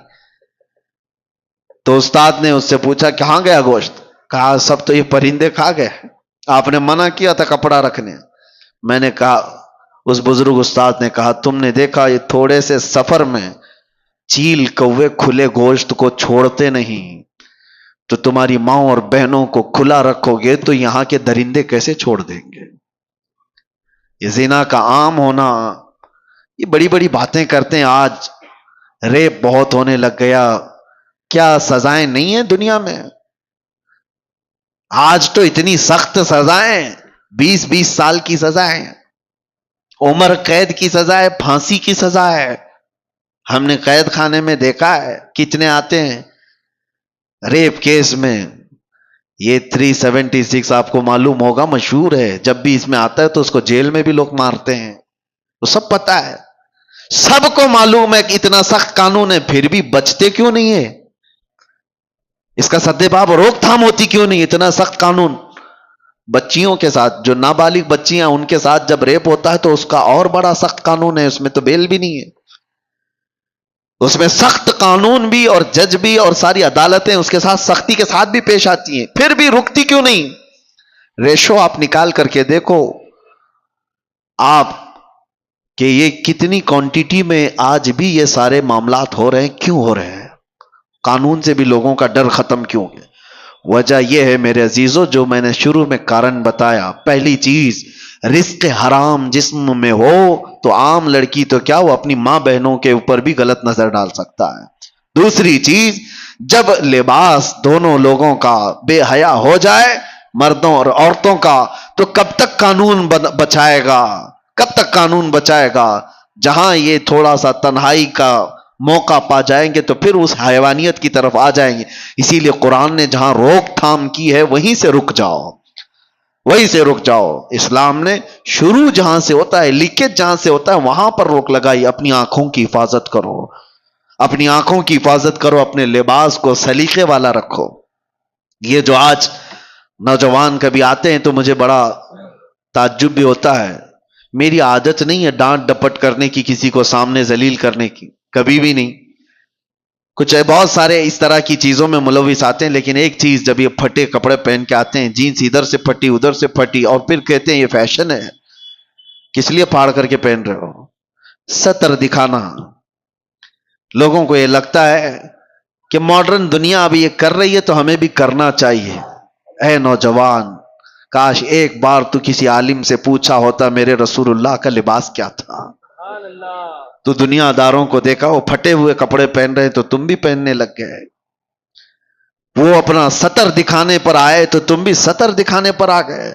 تو استاد نے اس سے پوچھا کہاں گیا گوشت؟ کہا سب تو یہ پرندے کھا گئے، آپ نے منع کیا تھا کپڑا رکھنے. میں نے کہا، اس بزرگ استاد نے کہا، تم نے دیکھا یہ تھوڑے سے سفر میں چیل کوے کھلے گوشت کو چھوڑتے نہیں، تو تمہاری ماں اور بہنوں کو کھلا رکھو گے تو یہاں کے درندے کیسے چھوڑ دیں گے؟ یہ زنا کا عام ہونا، یہ بڑی بڑی باتیں کرتے ہیں. آج ریپ بہت ہونے لگ گیا، کیا سزائیں نہیں ہیں دنیا میں؟ آج تو اتنی سخت سزائیں، 20 سال کی سزائیں، عمر قید کی سزا ہے، پھانسی کی سزا ہے. ہم نے قید خانے میں دیکھا ہے کتنے آتے ہیں ریپ کیس میں. یہ 376 آپ کو معلوم ہوگا، مشہور ہے. جب بھی اس میں آتا ہے تو اس کو جیل میں بھی لوگ مارتے ہیں، وہ سب پتا ہے، سب کو معلوم ہے کہ اتنا سخت قانون ہے، پھر بھی بچتے کیوں نہیں ہے؟ اس کا سدباب روک تھام ہوتی کیوں نہیں؟ اتنا سخت قانون. بچیوں کے ساتھ، جو نابالغ بچیاں، ان کے ساتھ جب ریپ ہوتا ہے تو اس کا اور بڑا سخت قانون ہے، اس میں تو بیل بھی نہیں ہے. اس میں سخت قانون بھی اور جج بھی اور ساری عدالتیں اس کے ساتھ سختی کے ساتھ بھی پیش آتی ہیں، پھر بھی رکتی کیوں نہیں؟ ریشو آپ نکال کر کے دیکھو آپ کہ یہ کتنی کوانٹیٹی میں آج بھی یہ سارے معاملات ہو رہے ہیں. کیوں ہو رہے ہیں؟ قانون سے بھی لوگوں کا ڈر ختم کیوں ہے؟ وجہ یہ ہے میرے عزیزوں، جو میں نے شروع میں کارن بتایا. پہلی چیز، رزق حرام جسم میں ہو تو عام لڑکی تو کیا، وہ اپنی ماں بہنوں کے اوپر بھی غلط نظر ڈال سکتا ہے. دوسری چیز، جب لباس دونوں لوگوں کا بے حیا ہو جائے، مردوں اور عورتوں کا، تو کب تک قانون بچائے گا؟ کب تک قانون بچائے گا؟ جہاں یہ تھوڑا سا تنہائی کا موقع پا جائیں گے تو پھر اس حیوانیت کی طرف آ جائیں گے. اسی لیے قرآن نے جہاں روک تھام کی ہے وہیں سے رک جاؤ، وہیں سے رک جاؤ. اسلام نے شروع جہاں سے ہوتا ہے، لیکیج جہاں سے ہوتا ہے، وہاں پر روک لگائی. اپنی آنکھوں کی حفاظت کرو، اپنی آنکھوں کی حفاظت کرو، اپنے لباس کو سلیقے والا رکھو. یہ جو آج نوجوان کبھی آتے ہیں تو مجھے بڑا تعجب بھی ہوتا ہے. میری عادت نہیں ہے ڈانٹ ڈپٹ کرنے کی، کسی کو سامنے ذلیل کرنے کی، کبھی بھی نہیں. کچھ بہت سارے اس طرح کی چیزوں میں ملوث آتے ہیں، لیکن ایک چیز، جب یہ پھٹے کپڑے پہن کے آتے ہیں، جینس ادھر سے پھٹی ادھر سے پھٹی، اور پھر کہتے ہیں یہ فیشن ہے. کس لیے پھاڑ کر کے پہن رہے ہو؟ سطر دکھانا. لوگوں کو یہ لگتا ہے کہ ماڈرن دنیا ابھی یہ کر رہی ہے تو ہمیں بھی کرنا چاہیے. اے نوجوان، کاش ایک بار تو کسی عالم سے پوچھا ہوتا میرے رسول اللہ کا لباس کیا تھا. تو دنیا داروں کو دیکھا وہ پھٹے ہوئے کپڑے پہن رہے تو تم بھی پہننے لگ گئے. وہ اپنا سطر دکھانے پر آئے تو تم بھی سطر دکھانے پر آ گئے.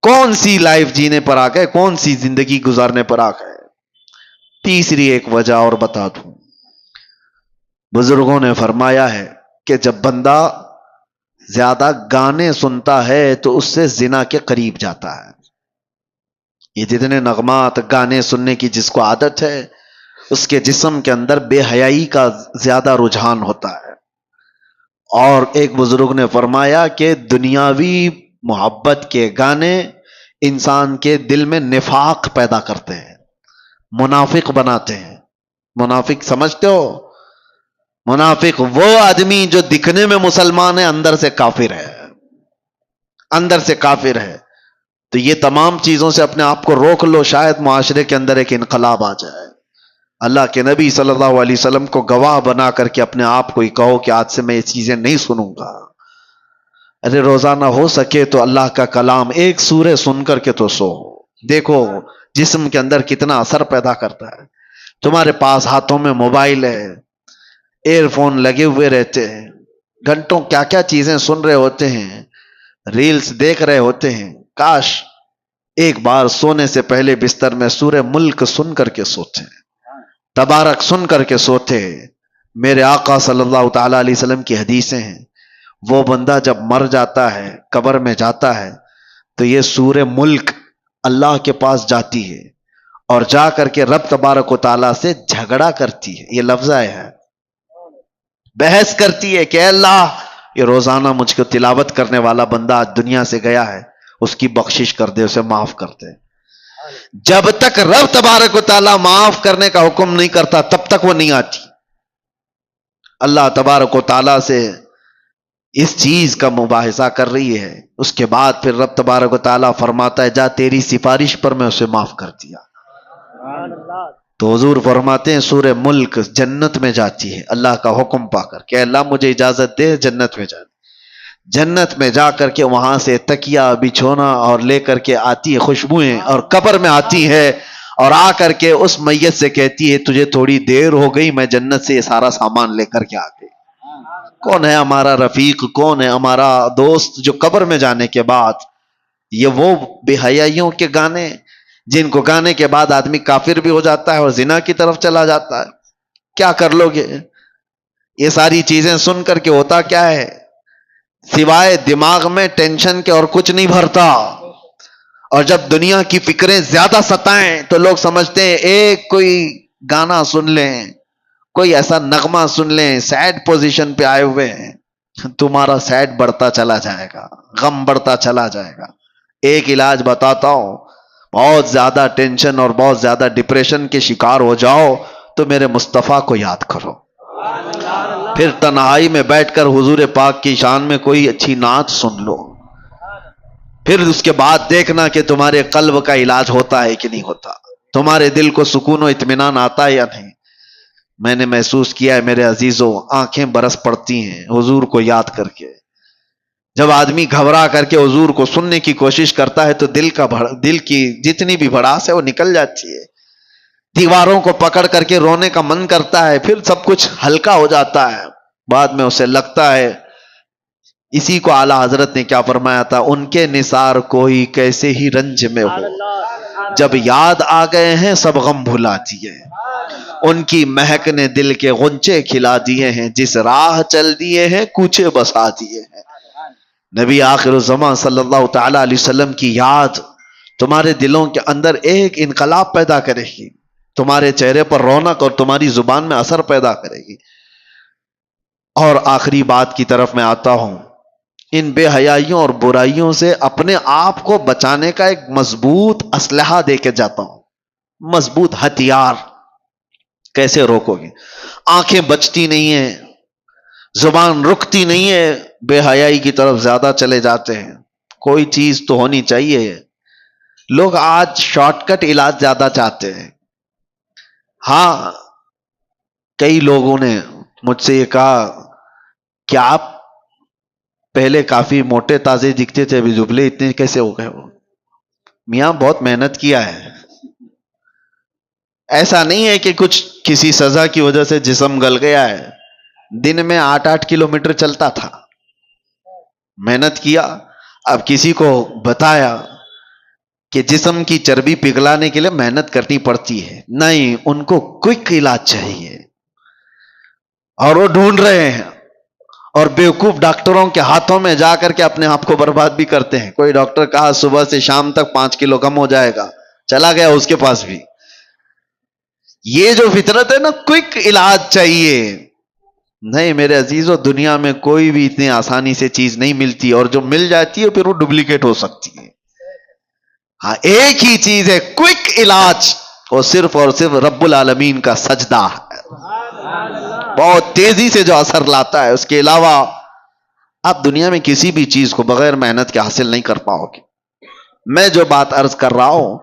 کون سی لائف جینے پر آ گئے؟ کون سی زندگی گزارنے پر آ گئے؟ تیسری ایک وجہ اور بتا دوں، بزرگوں نے فرمایا ہے کہ جب بندہ زیادہ گانے سنتا ہے تو اس سے زنا کے قریب جاتا ہے. یہ جتنے نغمات، گانے سننے کی جس کو عادت ہے، اس کے جسم کے اندر بے حیائی کا زیادہ رجحان ہوتا ہے. اور ایک بزرگ نے فرمایا کہ دنیاوی محبت کے گانے انسان کے دل میں نفاق پیدا کرتے ہیں، منافق بناتے ہیں. منافق سمجھتے ہو؟ منافق وہ آدمی جو دکھنے میں مسلمان ہے، اندر سے کافر ہے، اندر سے کافر ہے. تو یہ تمام چیزوں سے اپنے آپ کو روک لو، شاید معاشرے کے اندر ایک انقلاب آ جائے. اللہ کے نبی صلی اللہ علیہ وسلم کو گواہ بنا کر کے اپنے آپ کو ہی کہو کہ آج سے میں یہ چیزیں نہیں سنوں گا. ارے روزانہ ہو سکے تو اللہ کا کلام ایک سورہ سن کر کے تو سو. دیکھو جسم کے اندر کتنا اثر پیدا کرتا ہے. تمہارے پاس ہاتھوں میں موبائل ہے، ایئر فون لگے ہوئے رہتے ہیں، گھنٹوں کیا کیا چیزیں سن رہے ہوتے ہیں، ریلز دیکھ رہے ہوتے ہیں. کاش ایک بار سونے سے پہلے بستر میں سورہ ملک سن کر کے سوتے، تبارک سن کر کے سوتے۔ میرے آقا صلی اللہ تعالی علیہ وسلم کی حدیثیں ہیں، وہ بندہ جب مر جاتا ہے، قبر میں جاتا ہے، تو یہ سورہ ملک اللہ کے پاس جاتی ہے اور جا کر کے رب تبارک و تعالیٰ سے جھگڑا کرتی ہے۔ یہ لفظ آیا ہے، بحث کرتی ہے کہ اے اللہ، یہ روزانہ مجھ کو تلاوت کرنے والا بندہ آج دنیا سے گیا ہے، اس کی بخشش کر دے، اسے معاف کر دے۔ جب تک رب تبارک و تعالیٰ معاف کرنے کا حکم نہیں کرتا تب تک وہ نہیں آتی۔ اللہ تبارک و تعالیٰ سے اس چیز کا مباحثہ کر رہی ہے، اس کے بعد پھر رب تبارک و تعالیٰ فرماتا ہے جا تیری سفارش پر میں اسے معاف کر دیا۔ تو حضور فرماتے ہیں سورہ ملک جنت میں جاتی ہے اللہ کا حکم پا کر کہ اللہ مجھے اجازت دے جنت میں جانے۔ جنت میں جا کر کے وہاں سے تکیہ بچھونا اور لے کر کے آتی ہے خوشبوئیں، اور قبر میں آتی ہے اور آ کر کے اس میت سے کہتی ہے تجھے تھوڑی دیر ہو گئی، میں جنت سے یہ سارا سامان لے کر کے آ گئی۔ کون ہے ہمارا رفیق، کون ہے ہمارا دوست جو قبر میں جانے کے بعد، یہ وہ بے حیائیوں کے گانے جن کو گانے کے بعد آدمی کافر بھی ہو جاتا ہے اور زنا کی طرف چلا جاتا ہے۔ کیا کر لو گے؟ یہ ساری چیزیں سن کر کے ہوتا کیا ہے، سوائے دماغ میں ٹینشن کے اور کچھ نہیں بھرتا، اور جب دنیا کی فکریں زیادہ ستائیں تو لوگ سمجھتے ہیں ایک کوئی گانا سن لیں، کوئی ایسا نغمہ سن لیں، سیڈ پوزیشن پہ آئے ہوئے ہیں، تمہارا سیڈ بڑھتا چلا جائے گا، غم بڑھتا چلا جائے گا۔ ایک علاج بتاتا ہوں، بہت زیادہ ٹینشن اور بہت زیادہ ڈپریشن کے شکار ہو جاؤ تو میرے مصطفیٰ کو یاد کرو، پھر تنہائی میں بیٹھ کر حضور پاک کی شان میں کوئی اچھی نعت سن لو، پھر اس کے بعد دیکھنا کہ تمہارے قلب کا علاج ہوتا ہے کہ نہیں ہوتا، تمہارے دل کو سکون و اطمینان آتا ہے یا نہیں۔ میں نے محسوس کیا ہے میرے عزیزوں، آنکھیں برس پڑتی ہیں حضور کو یاد کر کے۔ جب آدمی گھبرا کر کے حضور کو سننے کی کوشش کرتا ہے تو دل کی جتنی بھی بھڑاس ہے وہ نکل جاتی ہے، دیواروں کو پکڑ کر کے رونے کا من کرتا ہے، پھر سب کچھ ہلکا ہو جاتا ہے۔ بعد میں اسے لگتا ہے، اسی کو اعلی حضرت نے کیا فرمایا تھا، ان کے نثار کوئی کیسے ہی رنج میں ہو، جب یاد آ گئے ہیں سب غم بھلا دیے، ان کی مہک نے دل کے غنچے کھلا دیے ہیں، جس راہ چل دیے ہیں کوچے بسا دیے ہیں۔ نبی آخر الزمان صلی اللہ تعالی علیہ وسلم کی یاد تمہارے دلوں کے اندر ایک انقلاب پیدا کرے گی، تمہارے چہرے پر رونق اور تمہاری زبان میں اثر پیدا کرے گی۔ اور آخری بات کی طرف میں آتا ہوں، ان بے حیائیوں اور برائیوں سے اپنے آپ کو بچانے کا ایک مضبوط اسلحہ دے کے جاتا ہوں، مضبوط ہتھیار۔ کیسے روکو گے؟ آنکھیں بچتی نہیں ہیں، زبان رکتی نہیں ہے، بے حیائی کی طرف زیادہ چلے جاتے ہیں۔ کوئی چیز تو ہونی چاہیے۔ لوگ آج شارٹ کٹ علاج زیادہ چاہتے ہیں۔ ہاں، کئی لوگوں نے مجھ سے یہ کہا کہ آپ پہلے کافی موٹے تازے دکھتے تھے، ابھی دبلے اتنے کیسے ہو گئے ہو؟ میاں بہت محنت کیا ہے، ایسا نہیں ہے کہ کچھ کسی سزا کی وجہ سے جسم گل گیا ہے۔ دن میں 8 کلومیٹر چلتا تھا، محنت کیا۔ اب کسی کو بتایا کہ جسم کی چربی پگھلانے کے لیے محنت کرنی پڑتی ہے، نہیں، ان کو کوئک علاج چاہیے، اور وہ ڈھونڈ رہے ہیں، اور بیوقوف ڈاکٹروں کے ہاتھوں میں جا کر کے اپنے آپ کو برباد بھی کرتے ہیں۔ کوئی ڈاکٹر کہا صبح سے شام تک 5 کلو کم ہو جائے گا، چلا گیا اس کے پاس بھی۔ یہ جو فطرت ہے نا، کوئک علاج چاہیے، نہیں میرے عزیزو، دنیا میں کوئی بھی اتنی آسانی سے چیز نہیں ملتی، اور جو مل جاتی ہے پھر وہ ڈپلیکیٹ ہو سکتی ہے۔ ہاں، ایک ہی چیز ہے کوئک علاج، وہ صرف اور صرف رب العالمین کا سجدہ ہے، بہت تیزی سے جو اثر لاتا ہے۔ اس کے علاوہ آپ دنیا میں کسی بھی چیز کو بغیر محنت کے حاصل نہیں کر پاؤ گے۔ میں جو بات عرض کر رہا ہوں،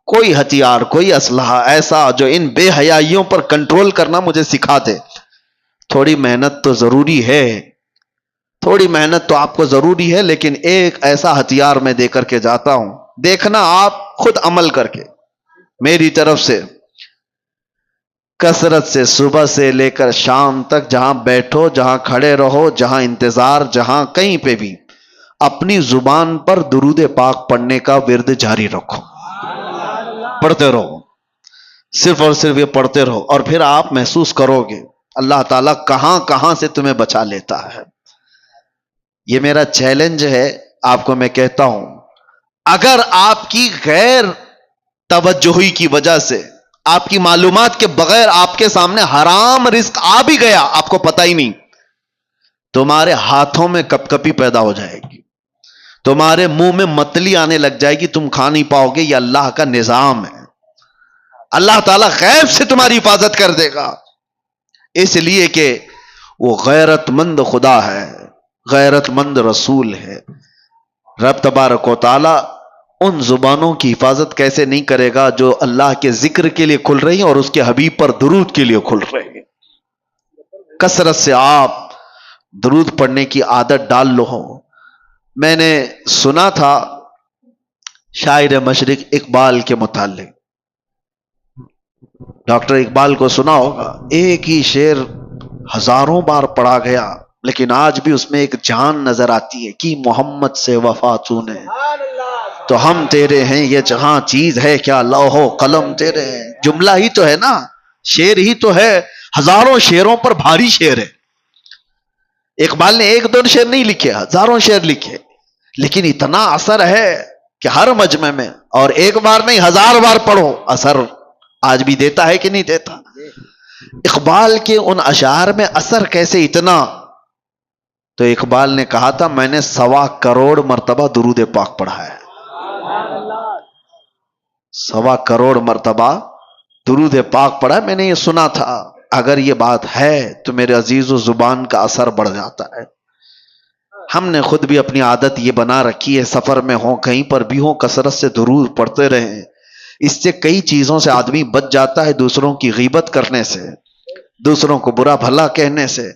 کوئی ہتھیار، کوئی اسلحہ ایسا جو ان بے حیائیوں پر کنٹرول کرنا مجھے سکھا دے۔ تھوڑی محنت تو ضروری ہے، تھوڑی محنت تو آپ کو ضروری ہے، لیکن ایک ایسا ہتھیار میں دے کر کے جاتا ہوں، دیکھنا آپ خود عمل کر کے۔ میری طرف سے کثرت سے صبح سے لے کر شام تک جہاں بیٹھو، جہاں کھڑے رہو، جہاں انتظار، جہاں کہیں پہ بھی اپنی زبان پر درود پاک پڑھنے کا ورد جاری رکھو، پڑھتے رہو، صرف اور صرف یہ پڑھتے رہو، اور پھر آپ محسوس کرو گے اللہ تعالیٰ کہاں کہاں سے تمہیں بچا لیتا ہے۔ یہ میرا چیلنج ہے آپ کو، میں کہتا ہوں اگر آپ کی غیر توجہی کی وجہ سے، آپ کی معلومات کے بغیر آپ کے سامنے حرام رزق آ بھی گیا، آپ کو پتہ ہی نہیں، تمہارے ہاتھوں میں کپ کپی پیدا ہو جائے گی، تمہارے منہ میں متلی آنے لگ جائے گی، تم کھا نہیں پاؤ گے۔ یہ اللہ کا نظام ہے، اللہ تعالیٰ غیب سے تمہاری حفاظت کر دے گا، اس لیے کہ وہ غیرت مند خدا ہے، غیرت مند رسول ہے۔ رب تبارک و تعالی ان زبانوں کی حفاظت کیسے نہیں کرے گا جو اللہ کے ذکر کے لیے کھل رہی ہیں اور اس کے حبیب پر درود کے لیے کھل رہی ہیں۔ کثرت سے آپ درود پڑھنے کی عادت ڈال لو۔ میں نے سنا تھا شاعر مشرق اقبال کے متعلق، ڈاکٹر اقبال کو سنا ہوگا، ایک ہی شعر ہزاروں بار پڑھا گیا لیکن آج بھی اس میں ایک جان نظر آتی ہے کہ محمد سے وفا تو نے تو ہم تیرے ہیں، یہ جہاں چیز ہے کیا لوح و قلم تیرے ہیں۔ جملہ ہی تو ہے نا، شعر ہی تو ہے، ہزاروں شعروں پر بھاری شعر ہے۔ اقبال نے ایک دو شعر نہیں لکھے، ہزاروں شعر لکھے، لیکن اتنا اثر ہے کہ ہر مجمع میں، اور ایک بار نہیں 1000 بار پڑھو، اثر آج بھی دیتا ہے کہ نہیں دیتا۔ اقبال کے ان اشعار میں اثر کیسے اتنا؟ تو اقبال نے کہا تھا میں نے 1.25 کروڑ مرتبہ درود پاک پڑھا ہے، 1.25 کروڑ مرتبہ درود پاک پڑھا ہے۔ میں نے یہ سنا تھا، اگر یہ بات ہے تو میرے عزیز و زبان کا اثر بڑھ جاتا ہے۔ ہم نے خود بھی اپنی عادت یہ بنا رکھی ہے، سفر میں ہوں کہیں پر بھی ہوں کثرت سے درود پڑھتے رہیں۔ اس سے کئی چیزوں سے آدمی بچ جاتا ہے، دوسروں کی غیبت کرنے سے، دوسروں کو برا بھلا کہنے سے،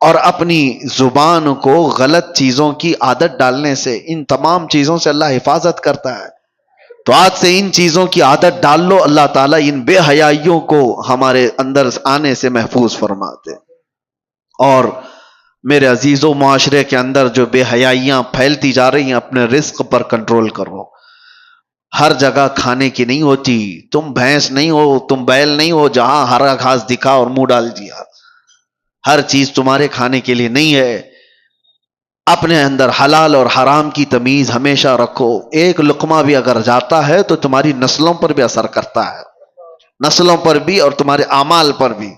اور اپنی زبان کو غلط چیزوں کی عادت ڈالنے سے۔ ان تمام چیزوں سے اللہ حفاظت کرتا ہے۔ تو آج سے ان چیزوں کی عادت ڈال لو، اللہ تعالیٰ ان بے حیائیوں کو ہمارے اندر آنے سے محفوظ فرماتے۔ اور میرے عزیزوں، معاشرے کے اندر جو بے حیائیاں پھیلتی جا رہی ہیں، اپنے رزق پر کنٹرول کرو۔ ہر جگہ کھانے کی نہیں ہوتی، تم بھینس نہیں ہو، تم بیل نہیں ہو جہاں ہرا گھاس دکھا اور منہ ڈال دیا۔ ہر چیز تمہارے کھانے کے لیے نہیں ہے۔ اپنے اندر حلال اور حرام کی تمیز ہمیشہ رکھو۔ ایک لقمہ بھی اگر جاتا ہے تو تمہاری نسلوں پر بھی اثر کرتا ہے، نسلوں پر بھی اور تمہارے اعمال پر بھی۔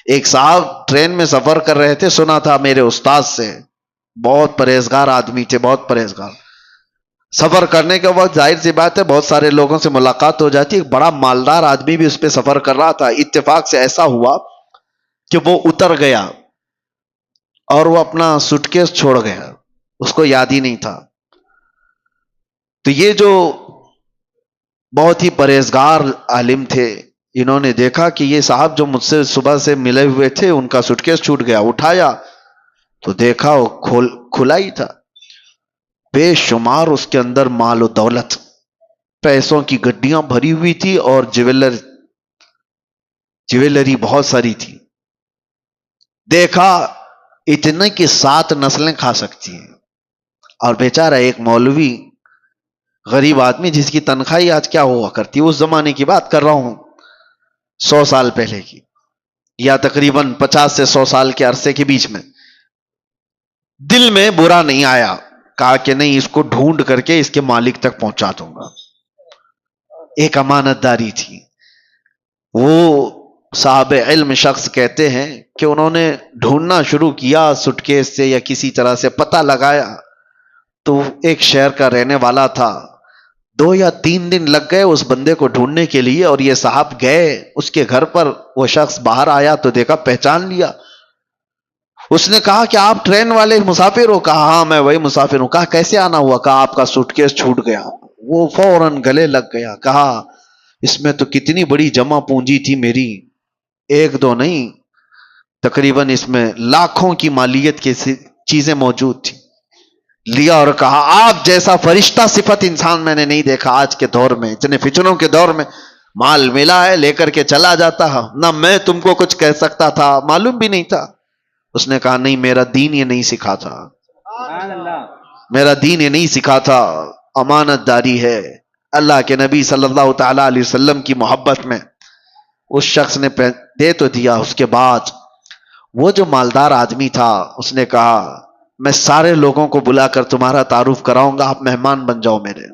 ایک صاحب ٹرین میں سفر کر رہے تھے، سنا تھا میرے استاد سے، بہت پرہیزگار آدمی تھے، بہت پرہیزگار۔ سفر کرنے کے وقت ظاہر سی بات ہے بہت سارے لوگوں سے ملاقات ہو جاتی، ایک بڑا مالدار آدمی بھی اس پہ سفر کر رہا تھا۔ اتفاق سے ایسا ہوا کہ وہ اتر گیا اور وہ اپنا سوٹکیس چھوڑ گیا، اس کو یاد ہی نہیں تھا۔ تو یہ جو بہت ہی پرہیزگار عالم تھے، انہوں نے دیکھا کہ یہ صاحب جو مجھ سے صبح سے ملے ہوئے تھے ان کا سوٹکیس چھوٹ گیا، اٹھایا تو دیکھا وہ کھلا ہی تھا، بے شمار اس کے اندر مال و دولت، پیسوں کی گڈیاں بھری ہوئی تھی اور جویلری بہت ساری تھی۔ دیکھا اتنے کہ 7 نسلیں کھا سکتی ہیں، اور بیچارہ ایک مولوی غریب آدمی جس کی تنخواہ آج کیا ہوا کرتی، اس زمانے کی بات کر رہا ہوں، 100 سال پہلے کی، یا تقریباً 50 سے 100 سال کے عرصے کے بیچ میں۔ دل میں برا نہیں آیا، کہا کہ نہیں، اس کو ڈھونڈ کر کے اس کے مالک تک پہنچا دوں گا۔ ایک امانت داری تھی۔ وہ صاحب علم شخص کہتے ہیں کہ انہوں نے ڈھونڈنا شروع کیا، سٹکیس سے یا کسی طرح سے پتہ لگایا، تو ایک شہر کا رہنے والا تھا۔ 2 یا 3 دن لگ گئے اس بندے کو ڈھونڈنے کے لیے، اور یہ صاحب گئے اس کے گھر پر۔ وہ شخص باہر آیا تو دیکھا، پہچان لیا۔ اس نے کہا کہ آپ ٹرین والے مسافر ہو؟ کہا ہاں میں وہی مسافر ہوں۔ کہا کیسے آنا ہوا؟ کہا آپ کا سوٹکیس چھوٹ گیا۔ وہ فوراً گلے لگ گیا، کہا اس میں تو کتنی بڑی جمع پونجی تھی میری، 1-2 نہیں، تقریباً اس میں لاکھوں کی مالیت کی چیزیں موجود تھی۔ لیا اور کہا آپ جیسا فرشتہ صفت انسان میں نے نہیں دیکھا آج کے دور میں، اتنے فتنوں کے دور میں۔ مال ملا ہے، لے کر کے چلا جاتا، نہ میں تم کو کچھ کہہ سکتا تھا، معلوم بھی نہیں تھا۔ اس نے کہا نہیں، میرا دین یہ نہیں سکھاتا، میرا دین یہ نہیں سکھاتا امانت داری ہے. اللہ کے نبی صلی اللہ تعالی علیہ وسلم کی محبت میں اس شخص نے دے تو دیا. اس کے بعد وہ جو مالدار آدمی تھا اس نے کہا میں سارے لوگوں کو بلا کر تمہارا تعارف کراؤں گا, آپ مہمان بن جاؤ. میرے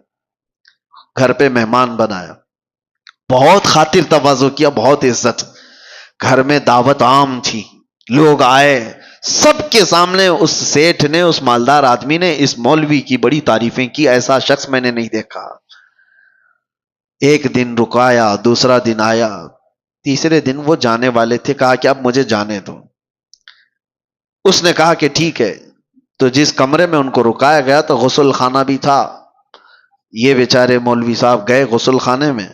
گھر پہ مہمان بنایا, بہت خاطر تواضع کیا, بہت عزت. گھر میں دعوت عام تھی, لوگ آئے, سب کے سامنے اس سیٹھ نے, اس مالدار آدمی نے اس مولوی کی بڑی تعریفیں کی. ایسا شخص میں نے نہیں دیکھا. ایک دن رکایا, دوسرا دن آیا, تیسرے دن وہ جانے والے تھے, کہا کہ اب مجھے جانے دو. اس نے کہا کہ ٹھیک ہے. تو جس کمرے میں ان کو رکایا گیا تو غسل خانہ بھی تھا. یہ بیچارے مولوی صاحب گئے غسل خانے میں.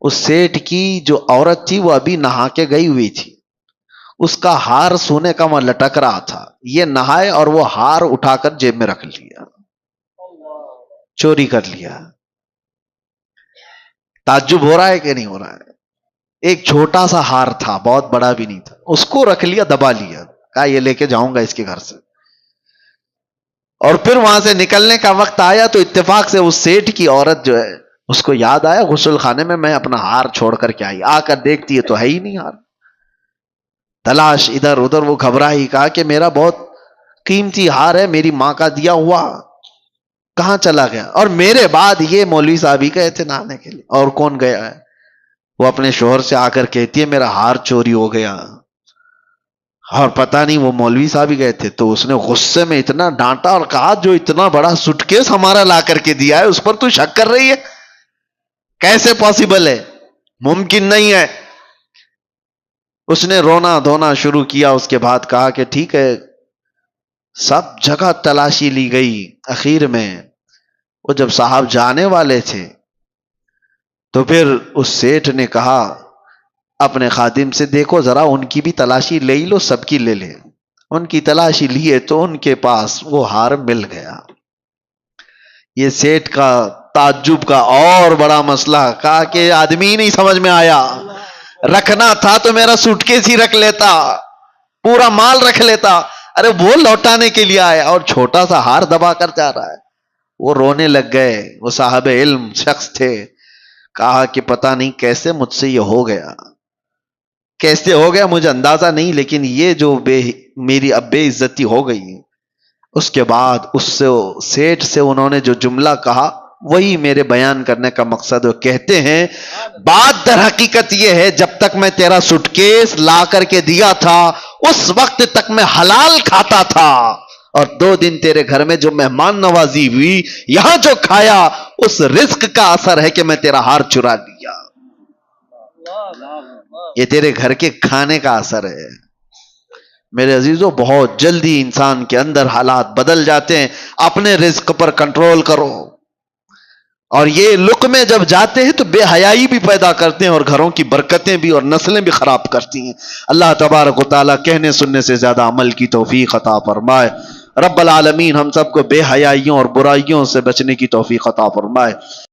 اس سیٹھ کی جو عورت تھی وہ ابھی نہا کے گئی ہوئی تھی. اس کا ہار سونے کا وہاں لٹک رہا تھا. یہ نہائے اور وہ ہار اٹھا کر جیب میں رکھ لیا, چوری کر لیا. تعجب ہو رہا ہے کہ نہیں ہو رہا ہے؟ ایک چھوٹا سا ہار تھا, بہت بڑا بھی نہیں تھا. اس کو رکھ لیا, دبا لیا, کہا یہ لے کے جاؤں گا اس کے گھر سے. اور پھر وہاں سے نکلنے کا وقت آیا تو اتفاق سے اس سیٹھ کی عورت جو ہے اس کو یاد آیا غسل خانے میں اپنا ہار چھوڑ کر کے آئی. آ کر دیکھتی ہے تو ہے ہی نہیں ہار. تلاش ادھر ادھر, وہ گھبرائی, کہا کہ میرا بہت قیمتی ہار ہے, میری ماں کا دیا ہوا, کہاں چلا گیا؟ اور میرے بعد یہ مولوی صاحب ہی گئے تھے نہانے کے لیے, اور کون گیا ہے؟ وہ اپنے شوہر سے آ کر کہتی ہے میرا ہار چوری ہو گیا. اور پتہ نہیں وہ مولوی صاحب ہی گئے تھے. تو اس نے غصے میں اتنا ڈانٹا اور کہا جو اتنا بڑا سوٹ کیس ہمارا لا کر کے دیا ہے اس پر تو شک کر رہی ہے؟ کیسے پاسبل ہے؟ ممکن نہیں ہے. اس نے رونا دھونا شروع کیا. اس کے بعد کہا کہ ٹھیک ہے, سب جگہ تلاشی لی گئی. اخیر میں وہ جب صاحب جانے والے تھے تو پھر اس سیٹھ نے کہا اپنے خادم سے دیکھو ذرا ان کی بھی تلاشی لے لو, سب کی لے لے. ان کی تلاشی لیے تو ان کے پاس وہ ہار مل گیا. یہ سیٹھ کا تعجب کا اور بڑا مسئلہ, کہا کہ آدمی نہیں سمجھ میں آیا, رکھنا تھا تو میرا سوٹ کیس ہی رکھ لیتا, پورا مال رکھ لیتا. ارے وہ لوٹانے کے لیے آیا اور چھوٹا سا ہار دبا کر جا رہا ہے. وہ رونے لگ گئے. وہ صاحب علم شخص تھے. کہا کہ پتہ نہیں کیسے مجھ سے یہ ہو گیا, کیسے ہو گیا مجھے اندازہ نہیں, لیکن یہ جو میری اب بے عزتی ہو گئی. اس کے بعد اس سے سیٹھ سے انہوں نے جو جملہ کہا وہی میرے بیان کرنے کا مقصد. وہ کہتے ہیں بات در حقیقت یہ ہے جب تک میں تیرا سوٹ کیس لا کر کے دیا تھا اس وقت تک میں حلال کھاتا تھا, اور 2 دن تیرے گھر میں جو مہمان نوازی ہوئی یہاں جو کھایا اس رزق کا اثر ہے کہ میں تیرا ہار چرا لیا. یہ تیرے گھر کے کھانے کا اثر ہے. میرے عزیزو بہت جلدی انسان کے اندر حالات بدل جاتے ہیں. اپنے رزق پر کنٹرول کرو. اور یہ لقمے جب جاتے ہیں تو بے حیائی بھی پیدا کرتے ہیں اور گھروں کی برکتیں بھی اور نسلیں بھی خراب کرتی ہیں. اللہ تبارک و تعالیٰ کہنے سننے سے زیادہ عمل کی توفیق عطا فرمائے. رب العالمین ہم سب کو بے حیائیوں اور برائیوں سے بچنے کی توفیق عطا فرمائے.